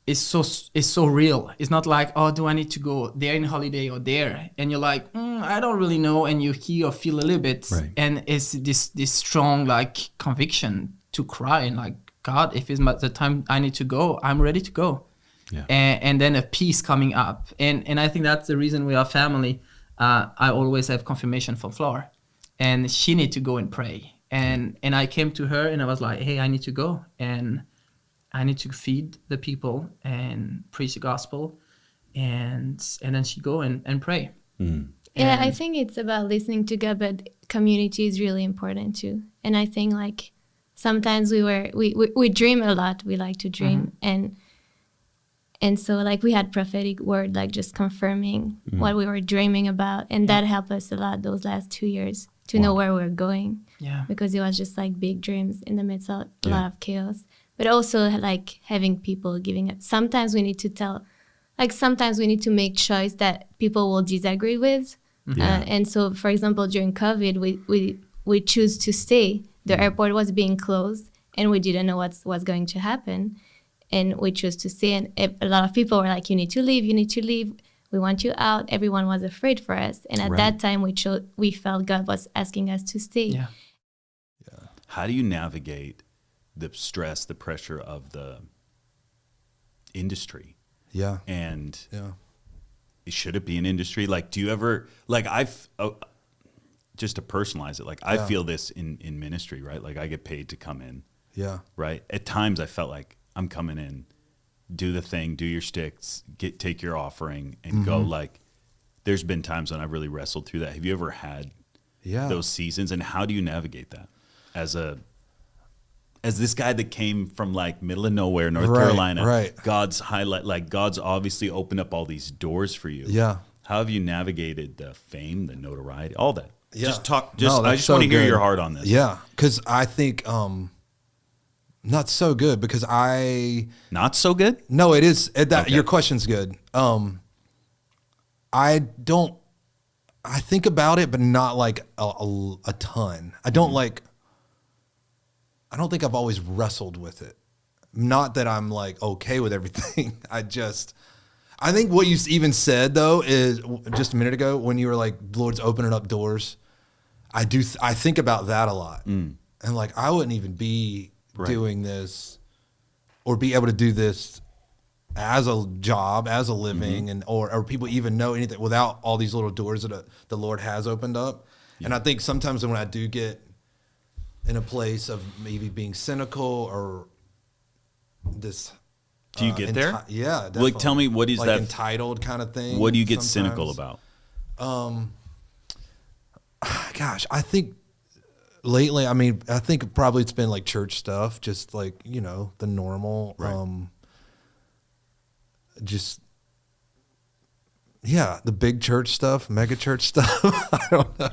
it's so real. It's not like, oh, do I need to go there in holiday or there? And you're like, I don't really know. And you hear or feel a little bit. Right. And it's this strong, like, conviction to cry and like, God, if it's the time I need to go, I'm ready to go. Yeah. And then a peace coming up. And I think that's the reason we are family. I always have confirmation from Flora, and she need to go and pray. And I came to her and I was like, hey, I need to go. And I need to feed the people and preach the gospel. And then she go and pray. Yeah, I think it's about listening to God, but community is really important too. And I think, like, sometimes we dream a lot. We like to dream, and so, like, we had prophetic word, like, just confirming what we were dreaming about, and that helped us a lot those last 2 years to know where we're going. Yeah. Because it was just like big dreams in the midst of a lot of chaos, but also like having people giving up. Sometimes we need to make choice that people will disagree with. And so, for example, during COVID, we choose to stay. The airport was being closed, and we didn't know what was going to happen. And we chose to stay. And a lot of people were like, you need to leave. We want you out. Everyone was afraid for us. And at that time, we felt God was asking us to stay. Yeah. How do you navigate the stress, the pressure of the industry? Yeah. And should it be an industry? Like, do you ever, like, just to personalize it, like, I feel this in ministry, right? Like, I get paid to come in Yeah. Right. At times I felt like I'm coming in, do the thing, do your sticks, take your offering and go. Like, there's been times when I've really wrestled through that. Have you ever had those seasons, and how do you navigate that as this guy that came from like middle of nowhere, North Carolina, right. God's obviously opened up all these doors for you. Yeah. How have you navigated the fame, the notoriety, all that? Yeah. Just talk. I just want to hear your heart on this. Yeah. Cause I think, not so good because not so good. No, it is your question's good. I think about it, but not like a ton. I don't think I've always wrestled with it. Not that I'm like okay with everything. I think what you even said though is just a minute ago when you were like, Lord's opening up doors. I think about that a lot. And like, I wouldn't even be doing this or be able to do this as a job, as a living, and or people even know anything without all these little doors that the Lord has opened up. Yeah. And I think sometimes when I do get in a place of maybe being cynical or this, do you get there? Yeah, definitely. Like, tell me, what is like that entitled kind of thing? What do you get sometimes. cynical about? Gosh, I think lately, I think probably it's been like church stuff, just like, the normal, the big church stuff, mega church stuff. I don't know.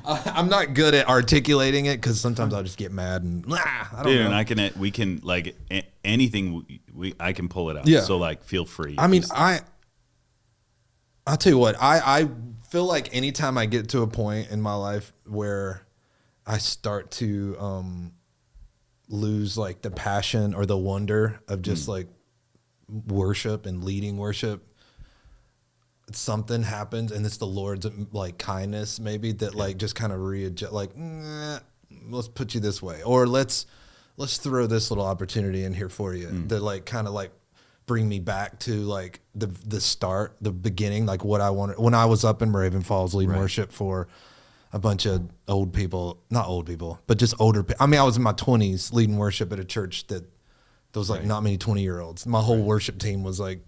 I'm not good at articulating it because sometimes I'll just get mad and I don't know. And we can like anything I can pull it out. Yeah. So like, feel free. I mean, I'll tell you what, I feel like anytime I get to a point in my life where I start to lose like the passion or the wonder of just like worship and leading worship, something happens and it's the Lord's like kindness maybe that like just kind of readjust, like let's put you this way, or let's throw this little opportunity in here for you that like kind of like bring me back to like the start, the beginning, like what I wanted when I was up in Raven Falls leading worship for a bunch of old people, not old people, but just older people. I mean, I was in my 20s leading worship at a church that there was like not many 20-year-olds. My whole worship team was like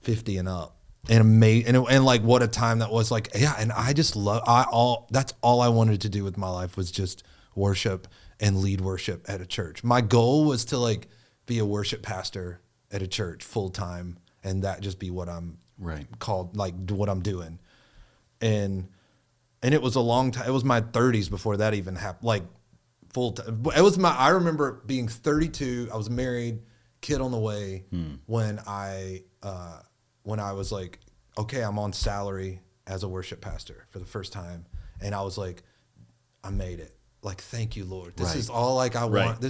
50 and up. And amazing, and like what a time that was. Like, yeah, and I just that's all I wanted to do with my life was just worship and lead worship at a church. My goal was to like be a worship pastor at a church full time, and that just be what I'm called, like what I'm doing. And it was a long time. It was my 30s before that even happened. Like full time. I remember being 32. I was married, kid on the way when I was like, okay, I'm on salary as a worship pastor for the first time. And I was like, I made it. Like, thank you, Lord. This is all like I want.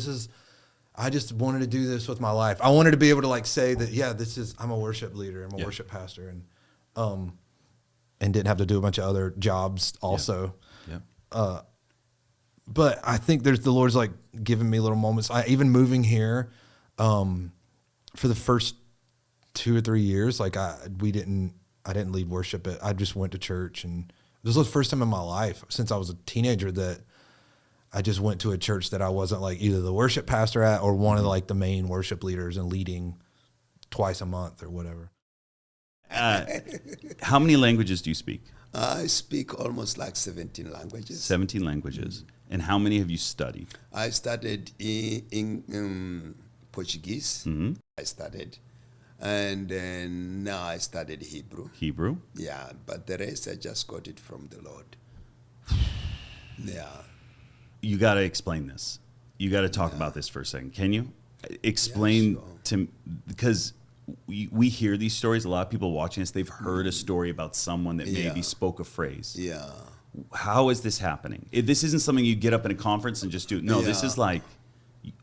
I just wanted to do this with my life. I wanted to be able to like say that, yeah, I'm a worship leader. I'm a worship pastor. And didn't have to do a bunch of other jobs also. Yeah. But I think the Lord's like giving me little moments. Even moving here, for the first 2 or 3 years, like I didn't lead worship. I just went to church, and this was the first time in my life since I was a teenager that I just went to a church that I wasn't like either the worship pastor at or one of like the main worship leaders and leading twice a month or whatever. How many languages do you speak? I speak almost like 17 languages. 17 languages. And how many have you studied? I studied in Portuguese. I studied. And then now I studied Hebrew. Hebrew? Yeah, but the rest I just got it from the Lord. Yeah. You got to explain this. You got to talk about this for a second. Can you explain to, because we hear these stories, a lot of people watching us, they've heard a story about someone that maybe spoke a phrase. Yeah. How is this happening? This isn't something you get up in a conference and just do. No, this is like,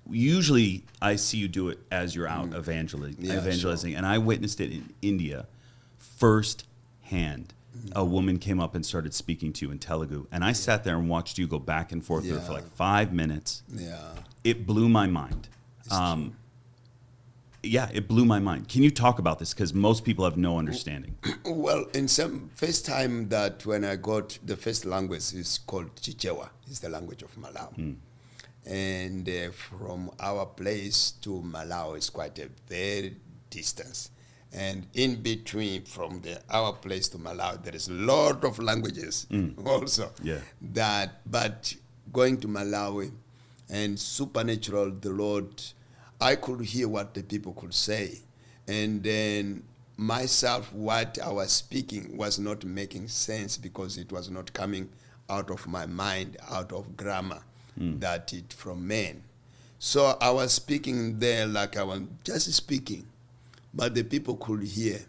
usually I see you do it as you're out evangelizing. And I witnessed it in India firsthand. A woman came up and started speaking to you in Telugu. And I sat there and watched you go back and forth for like 5 minutes. Yeah. It blew my mind. It blew my mind. Can you talk about this? Because most people have no understanding. Well, in some first time that when I got the first language is called Chichewa. It's the language of Malawi. And from our place to Malawi is quite a very distance. And in between, from our place to Malawi, there is a lot of languages also. Yeah. But going to Malawi and supernatural, the Lord, I could hear what the people could say. And then myself, what I was speaking was not making sense because it was not coming out of my mind, out of grammar, that it from men. So I was speaking there like I was just speaking, but the people could hear,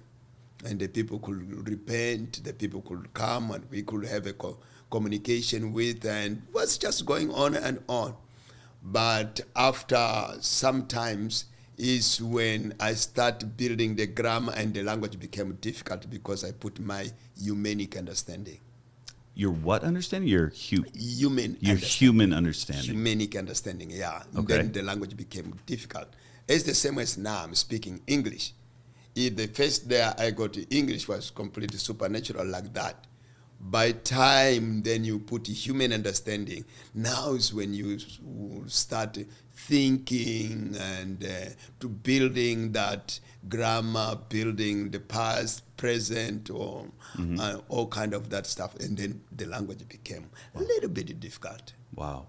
and the people could repent, the people could come, and we could have a communication with, and it was just going on and on. But after sometimes is when I start building the grammar and the language became difficult because I put my humanic understanding. Your what understanding? Your human human understanding. Humanic understanding, yeah. Okay. Then the language became difficult. It's the same as now I'm speaking English. The first day I got to English was completely supernatural like that. By time then you put human understanding, now is when you start thinking and to building that grammar, building the past, present, or all kind of that stuff. And then the language became a little bit difficult. Wow.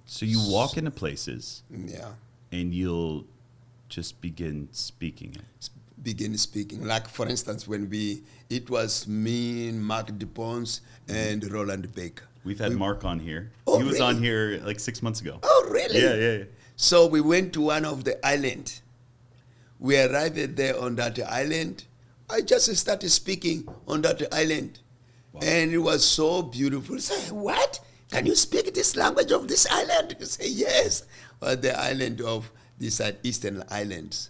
So you walk into places, and you'll just begin speaking it. Begin speaking. Like, for instance, when it was me, Mark DePons, and Roland Baker. We've had Mark on here. Oh, he was really? on here like 6 months ago. Oh, really? Yeah. So we went to one of the islands. We arrived there on that island. I just started speaking on that island. Wow. And it was so beautiful. I say, what? Can you speak this language of this island? You say, yes. The island of these Eastern Islands.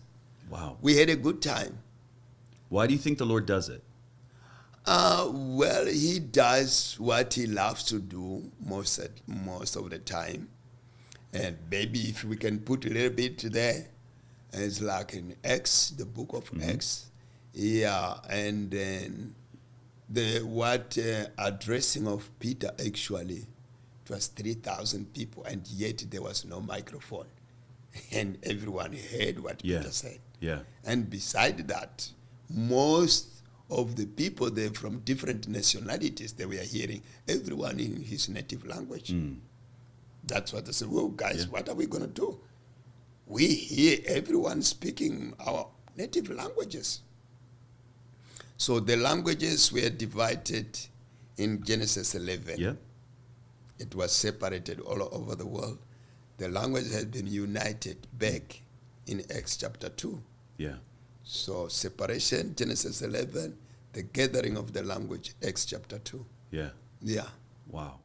Wow. We had a good time. Why do you think the Lord does it? Well, he does what he loves to do most of the time. And maybe if we can put a little bit there, it's like in Acts, the book of Acts. Yeah, and then the addressing of Peter, actually, it was 3,000 people, and yet there was no microphone. And everyone heard what Peter said. Yeah. And beside that, most of the people there from different nationalities, they were hearing everyone in his native language. That's what they said, well, guys, what are we going to do? We hear everyone speaking our native languages. So the languages were divided in Genesis 11. Yeah. It was separated all over the world. The language has been united back in Acts chapter 2. Yeah. So separation, Genesis 11, the gathering of the language, Acts chapter 2. Yeah. Yeah. Wow.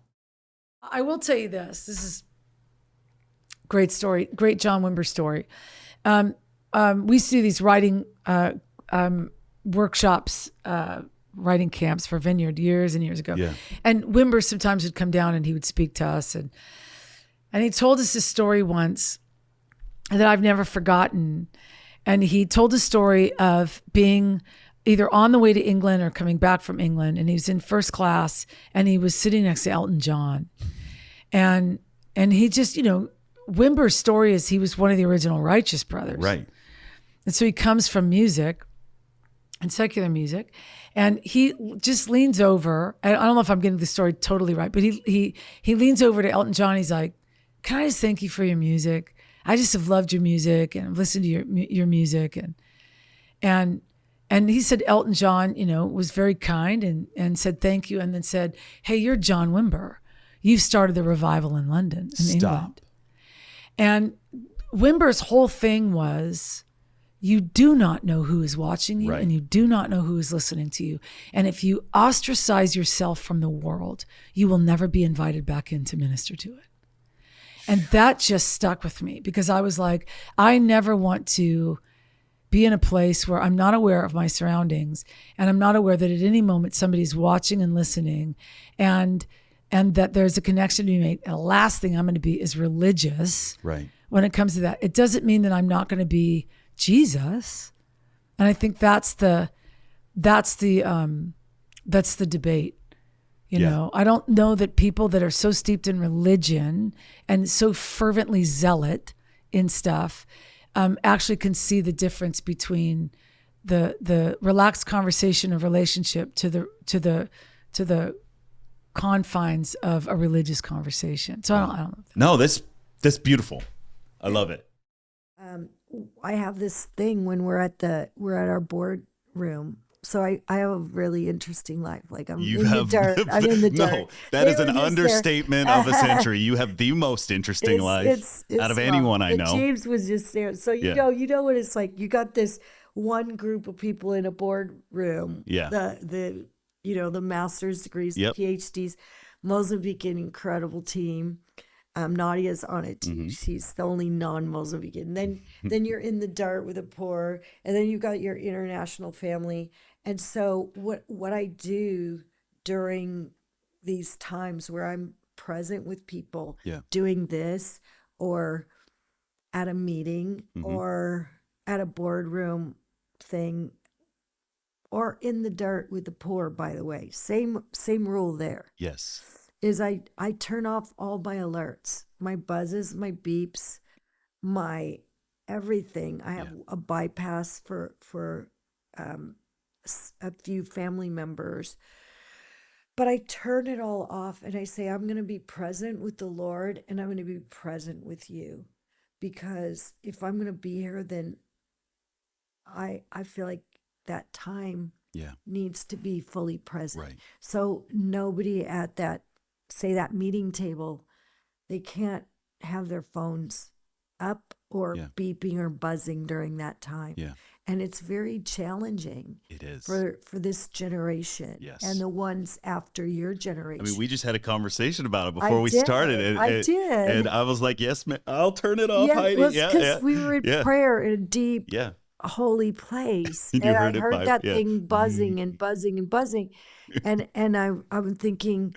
I will tell you this. This is great story, great John Wimber story. We used to do these writing workshops, writing camps for Vineyard years and years ago. Yeah. And Wimber sometimes would come down and he would speak to us. And he told us this story once that I've never forgotten. And he told a story of being either on the way to England or coming back from England. And he was in first class and he was sitting next to Elton John. And he just, Wimber's story is he was one of the original Righteous Brothers. Right. And so he comes from music and secular music. And he just leans over. I don't know if I'm getting the story totally right, but he leans over to Elton John. He's like, can I just thank you for your music? I just have loved your music and I've listened to your music. And he said Elton John, was very kind and said thank you. And then said, hey, you're John Wimber. You've started the revival in London, in England. And Wimber's whole thing was, you do not know who is watching you, and you do not know who is listening to you. And if you ostracize yourself from the world, you will never be invited back in to minister to it. And that just stuck with me because I was like, I never want to be in a place where I'm not aware of my surroundings and I'm not aware that at any moment somebody's watching and listening and that there's a connection to be made. And the last thing I'm going to be is religious when it comes to that. It doesn't mean that I'm not going to be Jesus. And I think that's the debate. You know, I don't know that people that are so steeped in religion and so fervently zealot in stuff actually can see the difference between the relaxed conversation of relationship to the confines of a religious conversation. So I don't know. No, that's beautiful. I love it. I have this thing when we're at our boardroom. So I have a really interesting life. Like I'm in the dirt. I'm in the dirt. No, that is an understatement of a century. You have the most interesting life out of anyone I know. James was just there. So you know what it's like. You got this one group of people in a boardroom. Yeah. The master's degrees, the PhDs, Mozambican incredible team. Nadia's on it too. She's the only non-Mozambican. Then you're in the dirt with the poor, and then you've got your international family. And so what I do during these times where I'm present with people, doing this, or at a meeting, or at a boardroom thing, or in the dirt with the poor, by the way, same rule there. Yes. Is I turn off all my alerts, my buzzes, my beeps, my everything. I have a bypass for a few family members, but I turn it all off and I say, I'm going to be present with the Lord and I'm going to be present with you, because if I'm going to be here, then I feel like that time needs to be fully present. Right. So nobody at that meeting table, they can't have their phones up or beeping or buzzing during that time. Yeah. And it's very challenging. It is. For this generation and the ones after your generation. I mean, we just had a conversation about it before we started. And, I did. And I was like, yes, man, I'll turn it off, Heidi. Because we were in prayer in a deep, holy place. And I heard that thing buzzing and buzzing and buzzing. And I'm thinking,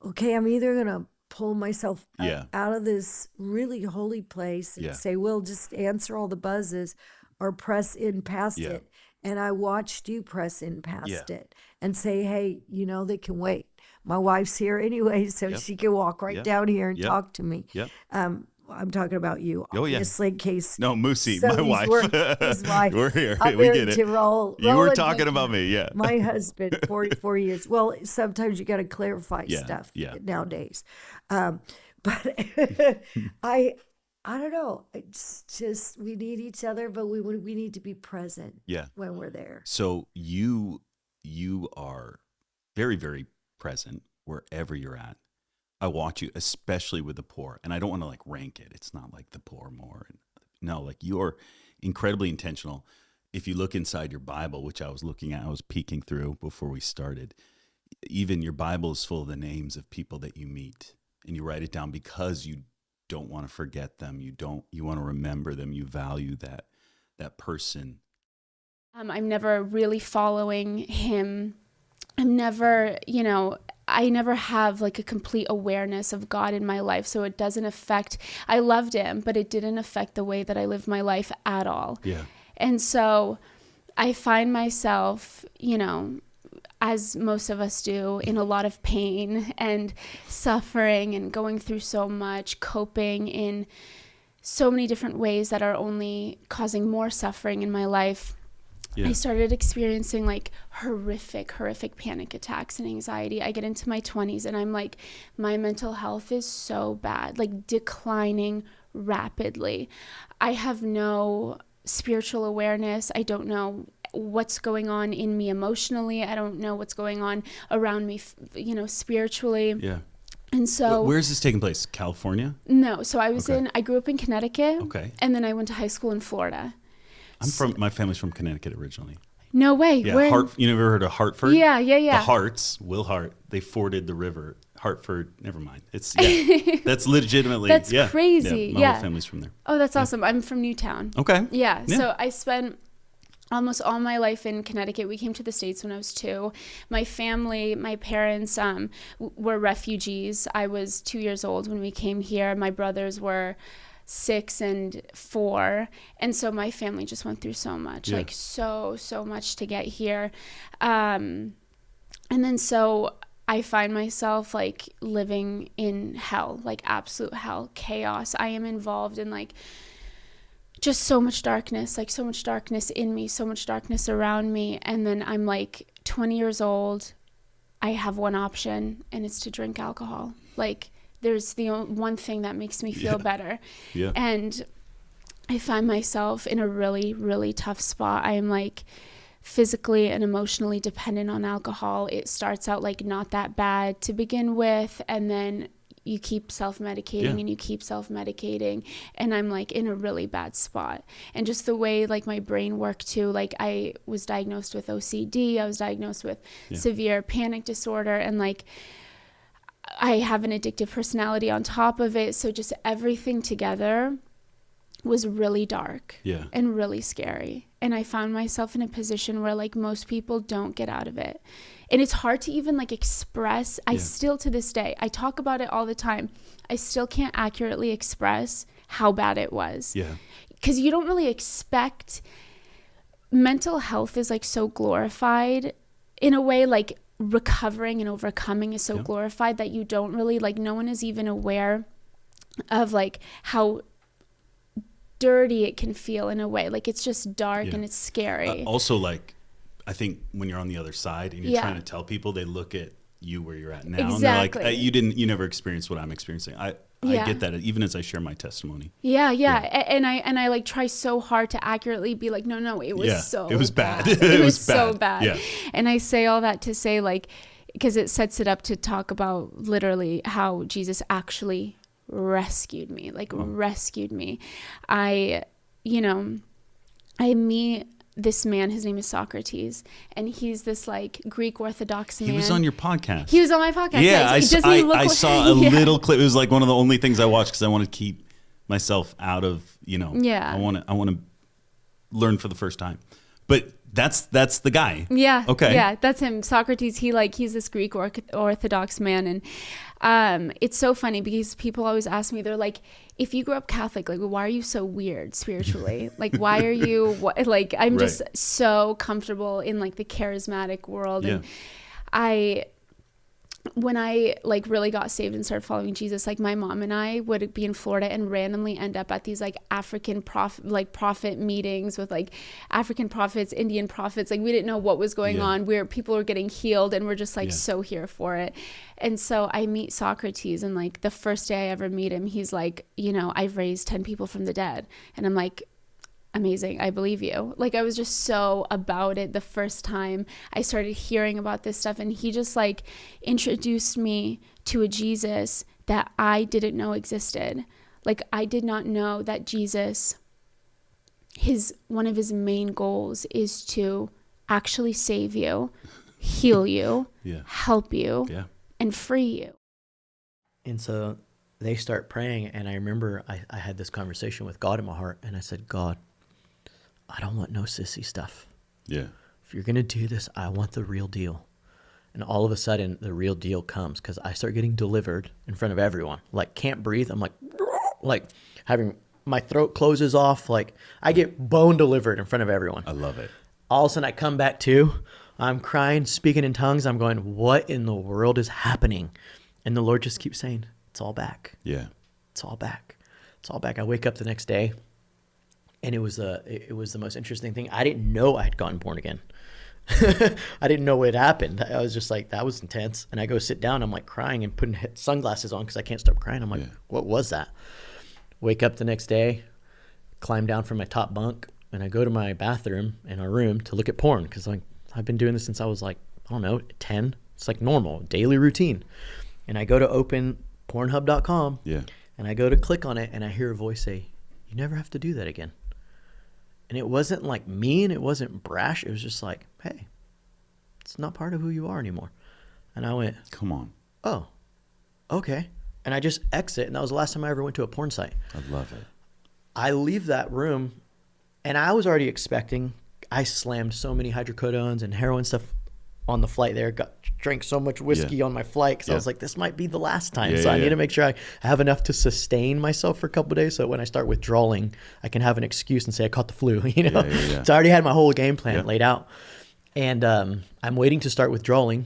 okay, I'm either going to pull myself out of this really holy place and say, well, just answer all the buzzes, or press in past it. And I watched you press in past it and say, hey, they can wait. My wife's here anyway, so she can walk right down here and talk to me. I'm talking about you, obviously, in case. No, Moosey, my wife. His wife. We're here. I'm We here get it. to roll You were and talking make- about me, My husband, 44 years. Well, sometimes you got to clarify stuff nowadays. But I don't know. It's just we need each other, but we need to be present when we're there. So you are very, very present wherever you're at. I watch you, especially with the poor, and I don't want to like rank it. It's not like the poor more. No, like you're incredibly intentional. If you look inside your Bible, which I was looking at, I was peeking through before we started, even your Bible is full of the names of people that you meet, and you write it down because you don't want to forget them. You want to remember them. You value that person. I'm never really following him. I'm never, I never have like a complete awareness of God in my life. So it doesn't affect, I loved him, but it didn't affect the way that I lived my life at all. Yeah. And so I find myself, as most of us do, in a lot of pain and suffering and going through so much, coping in so many different ways that are only causing more suffering in my life. Yeah. I started experiencing like horrific panic attacks and anxiety. I get into my 20s and I'm like, my mental health is so bad, like declining rapidly. I have no spiritual awareness. I don't know what's going on in me emotionally. I don't know what's going on around me, spiritually. Yeah. And so where's this taking place? California? No. So I grew up in Connecticut. Okay. And then I went to high school in Florida. My family's from Connecticut originally. No way. Yeah, Where? You never heard of Hartford? Yeah. The Harts, Will Hart, they forded the river. Hartford, never mind. It's that's legitimately That's crazy. My whole family's from there. Oh, that's awesome. I'm from Newtown. Okay. Yeah. So I spent almost all my life in Connecticut. We came to the States when I was 2. My family, my parents were refugees. I was 2 years old when we came here. My brothers were 6 and 4, and so my family just went through so much, like so much to get here, and then so I find myself like living in hell, like absolute hell, chaos. I am involved in like just so much darkness, like so much darkness in me, so much darkness around me. And then I'm like 20 years old. I have one option, and it's to drink alcohol. Like there's the one thing that makes me feel better. Yeah. And I find myself in a really, really tough spot. I am like physically and emotionally dependent on alcohol. It starts out like not that bad to begin with, and then you keep self-medicating and you keep self-medicating, and I'm like in a really bad spot. And just the way like my brain worked too, like I was diagnosed with OCD, I was diagnosed with severe panic disorder, and like I have an addictive personality on top of it. So just everything together was really dark and really scary. And I found myself in a position where like most people don't get out of it. And it's hard to even like express. I still, to this day, I talk about it all the time. I still can't accurately express how bad it was. Yeah. Because you don't really expect, mental health is like so glorified in a way, like recovering and overcoming is so glorified that you don't really like, no one is even aware of like how dirty it can feel in a way. Like it's just dark and it's scary. Also, like, I think when you're on the other side and you're trying to tell people, they look at you where you're at now and they're like, you never experienced what I'm experiencing. I get that even as I share my testimony. Yeah. And I like try so hard to accurately be like, no, it was so it was bad. It was so bad. Yeah. And I say all that to say like, because it sets it up to talk about literally how Jesus actually rescued me, rescued me. I meet this man, his name is Socrates, and he's this like Greek Orthodox man. He was on your podcast. He was on my podcast. Yeah, I saw a little clip. It was like one of the only things I watched because I want to keep myself out of, I want to learn for the first time. But that's the guy. Yeah. Okay. Yeah, that's him. Socrates, he's this Greek Orthodox man. And it's so funny because people always ask me, they're like, if you grew up Catholic, like, why are you so weird spiritually? Like, why are you, I'm just so comfortable in like the charismatic world. And when I like really got saved and started following Jesus, like my mom and I would be in Florida and randomly end up at these like African prophet meetings with like African prophets, Indian prophets. Like we didn't know what was going on, where people were getting healed, and we're just like so here for it. And so I meet Socrates, and like the first day I ever meet him, he's like, I've raised 10 people from the dead. And I'm like, amazing, I believe you. Like I was just so about it the first time I started hearing about this stuff, and he just like introduced me to a Jesus that I didn't know existed. Like I did not know that Jesus, one of his main goals is to actually save you, heal you, help you, and free you. And so they start praying, and I remember I had this conversation with God in my heart, and I said, God, I don't want no sissy stuff. Yeah. If you're going to do this, I want the real deal. And all of a sudden, the real deal comes because I start getting delivered in front of everyone. Like, can't breathe. I'm like having my throat closes off. Like, I get bone delivered in front of everyone. I love it. All of a sudden, I come back to, I'm crying, speaking in tongues. I'm going, what in the world is happening? And the Lord just keeps saying, it's all back. Yeah. It's all back. It's all back. I wake up the next day. And it was the most interesting thing. I didn't know I had gotten born again. I didn't know what had happened. I was just like, that was intense. And I go sit down. I'm like crying and putting sunglasses on because I can't stop crying. I'm like, what was that? Wake up the next day, climb down from my top bunk, and I go to my bathroom in our room to look at porn because I've been doing this since I was like, I don't know, 10. It's like normal, daily routine. And I go to open Pornhub.com. Yeah. And I go to click on it, and I hear a voice say, you never have to do that again. And it wasn't like mean, it wasn't brash. It was just like, hey, it's not part of who you are anymore. And I went, come on. Oh, okay. And I just exit. And that was the last time I ever went to a porn site. I love it. I leave that room, and I was already expecting, I slammed so many hydrocodones and heroin stuff on the flight there, drank so much whiskey on my flight because I was like, this might be the last time. So I need to make sure I have enough to sustain myself for a couple of days. So when I start withdrawing, I can have an excuse and say I caught the flu, So I already had my whole game plan laid out. And I'm waiting to start withdrawing.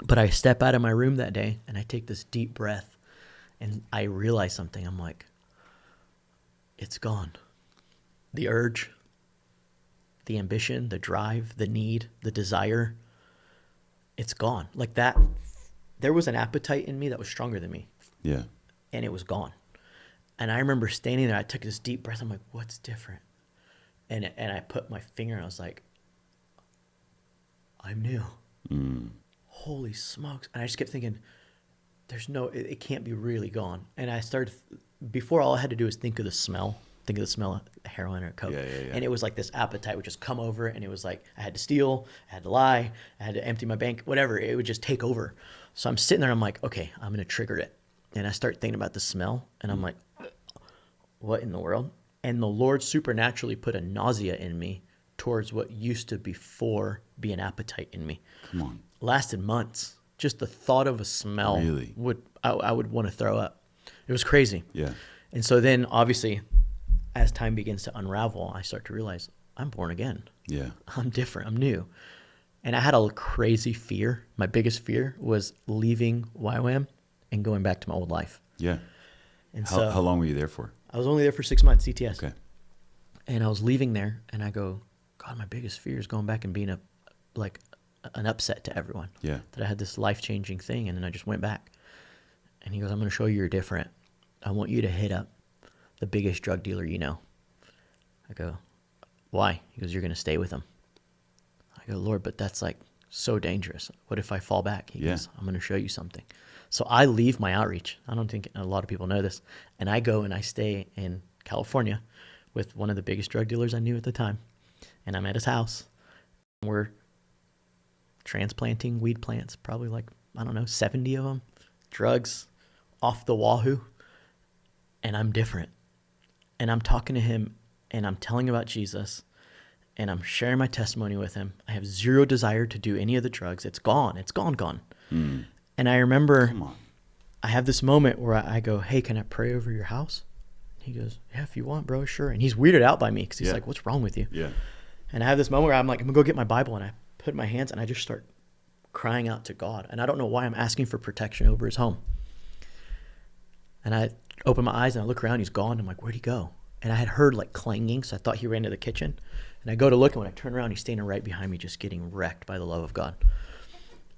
But I step out of my room that day and I take this deep breath and I realize something. I'm like, it's gone. The urge, the ambition, the drive, the need, the desire, it's gone. Like that, there was an appetite in me that was stronger than me. Yeah. And it was gone. And I remember standing there, I took this deep breath. I'm like, what's different? And I put my finger and I was like, I'm new. Holy smokes. And I just kept thinking, it can't be really gone. And I started, before all I had to do was think of the smell of heroin or coke. Yeah. And it was like this appetite would just come over and it was like, I had to steal, I had to lie, I had to empty my bank, whatever. It would just take over. So I'm sitting there, I'm like, okay, I'm going to trigger it. And I start thinking about the smell and I'm like, what in the world? And the Lord supernaturally put a nausea in me towards what used to before be an appetite in me. Come on. Lasted months. Just the thought of a smell Really? I would want to throw up. It was crazy. Yeah. And so then obviously as time begins to unravel, I start to realize I'm born again. Yeah. I'm different. I'm new. And I had a crazy fear. My biggest fear was leaving YWAM and going back to my old life. Yeah. And How long were you there for? I was only there for 6 months, CTS. Okay. And I was leaving there, and I go, God, my biggest fear is going back and being an upset to everyone. Yeah. That I had this life-changing thing, and then I just went back. And he goes, I'm going to show you you're different. I want you to hit up the biggest drug dealer you know. I go, why? He goes, you're going to stay with him. I go, Lord, but that's like so dangerous. What if I fall back? He goes, I'm going to show you something. So I leave my outreach. I don't think a lot of people know this. And I go and I stay in California with one of the biggest drug dealers I knew at the time. And I'm at his house. We're transplanting weed plants, probably 70 of them. Drugs off the wahoo. And I'm different. And I'm talking to him and I'm telling about Jesus. And I'm sharing my testimony with him. I have zero desire to do any of the drugs. It's gone. It's gone. And I remember I have this moment where I go, hey, can I pray over your house? He goes, yeah, if you want, bro, sure. And he's weirded out by me because he's like, what's wrong with you? Yeah. And I have this moment where I'm like, I'm going to go get my Bible. And I put my hands and I just start crying out to God. And I don't know why I'm asking for protection over his home. And I open my eyes and I look around. He's gone. I'm like, where'd he go? And I had heard clanging, so I thought he ran to the kitchen. And I go to look, and when I turn around, he's standing right behind me, just getting wrecked by the love of God.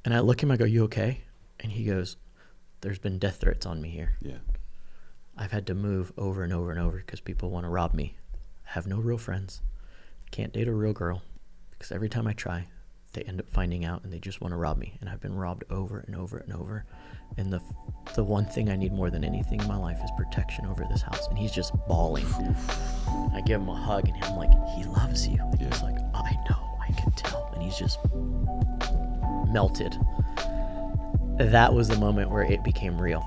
And I look at him, I go, you okay? And he goes, there's been death threats on me here. Yeah. I've had to move over and over and over because people want to rob me. I have no real friends. Can't date a real girl because every time I try, they end up finding out and they just want to rob me. And I've been robbed over and over and over. And the one thing I need more than anything in my life is protection over this house. And he's just bawling. I give him a hug and I'm like, he loves you. And he's like, I know, I can tell. And he's just melted. That was the moment where it became real.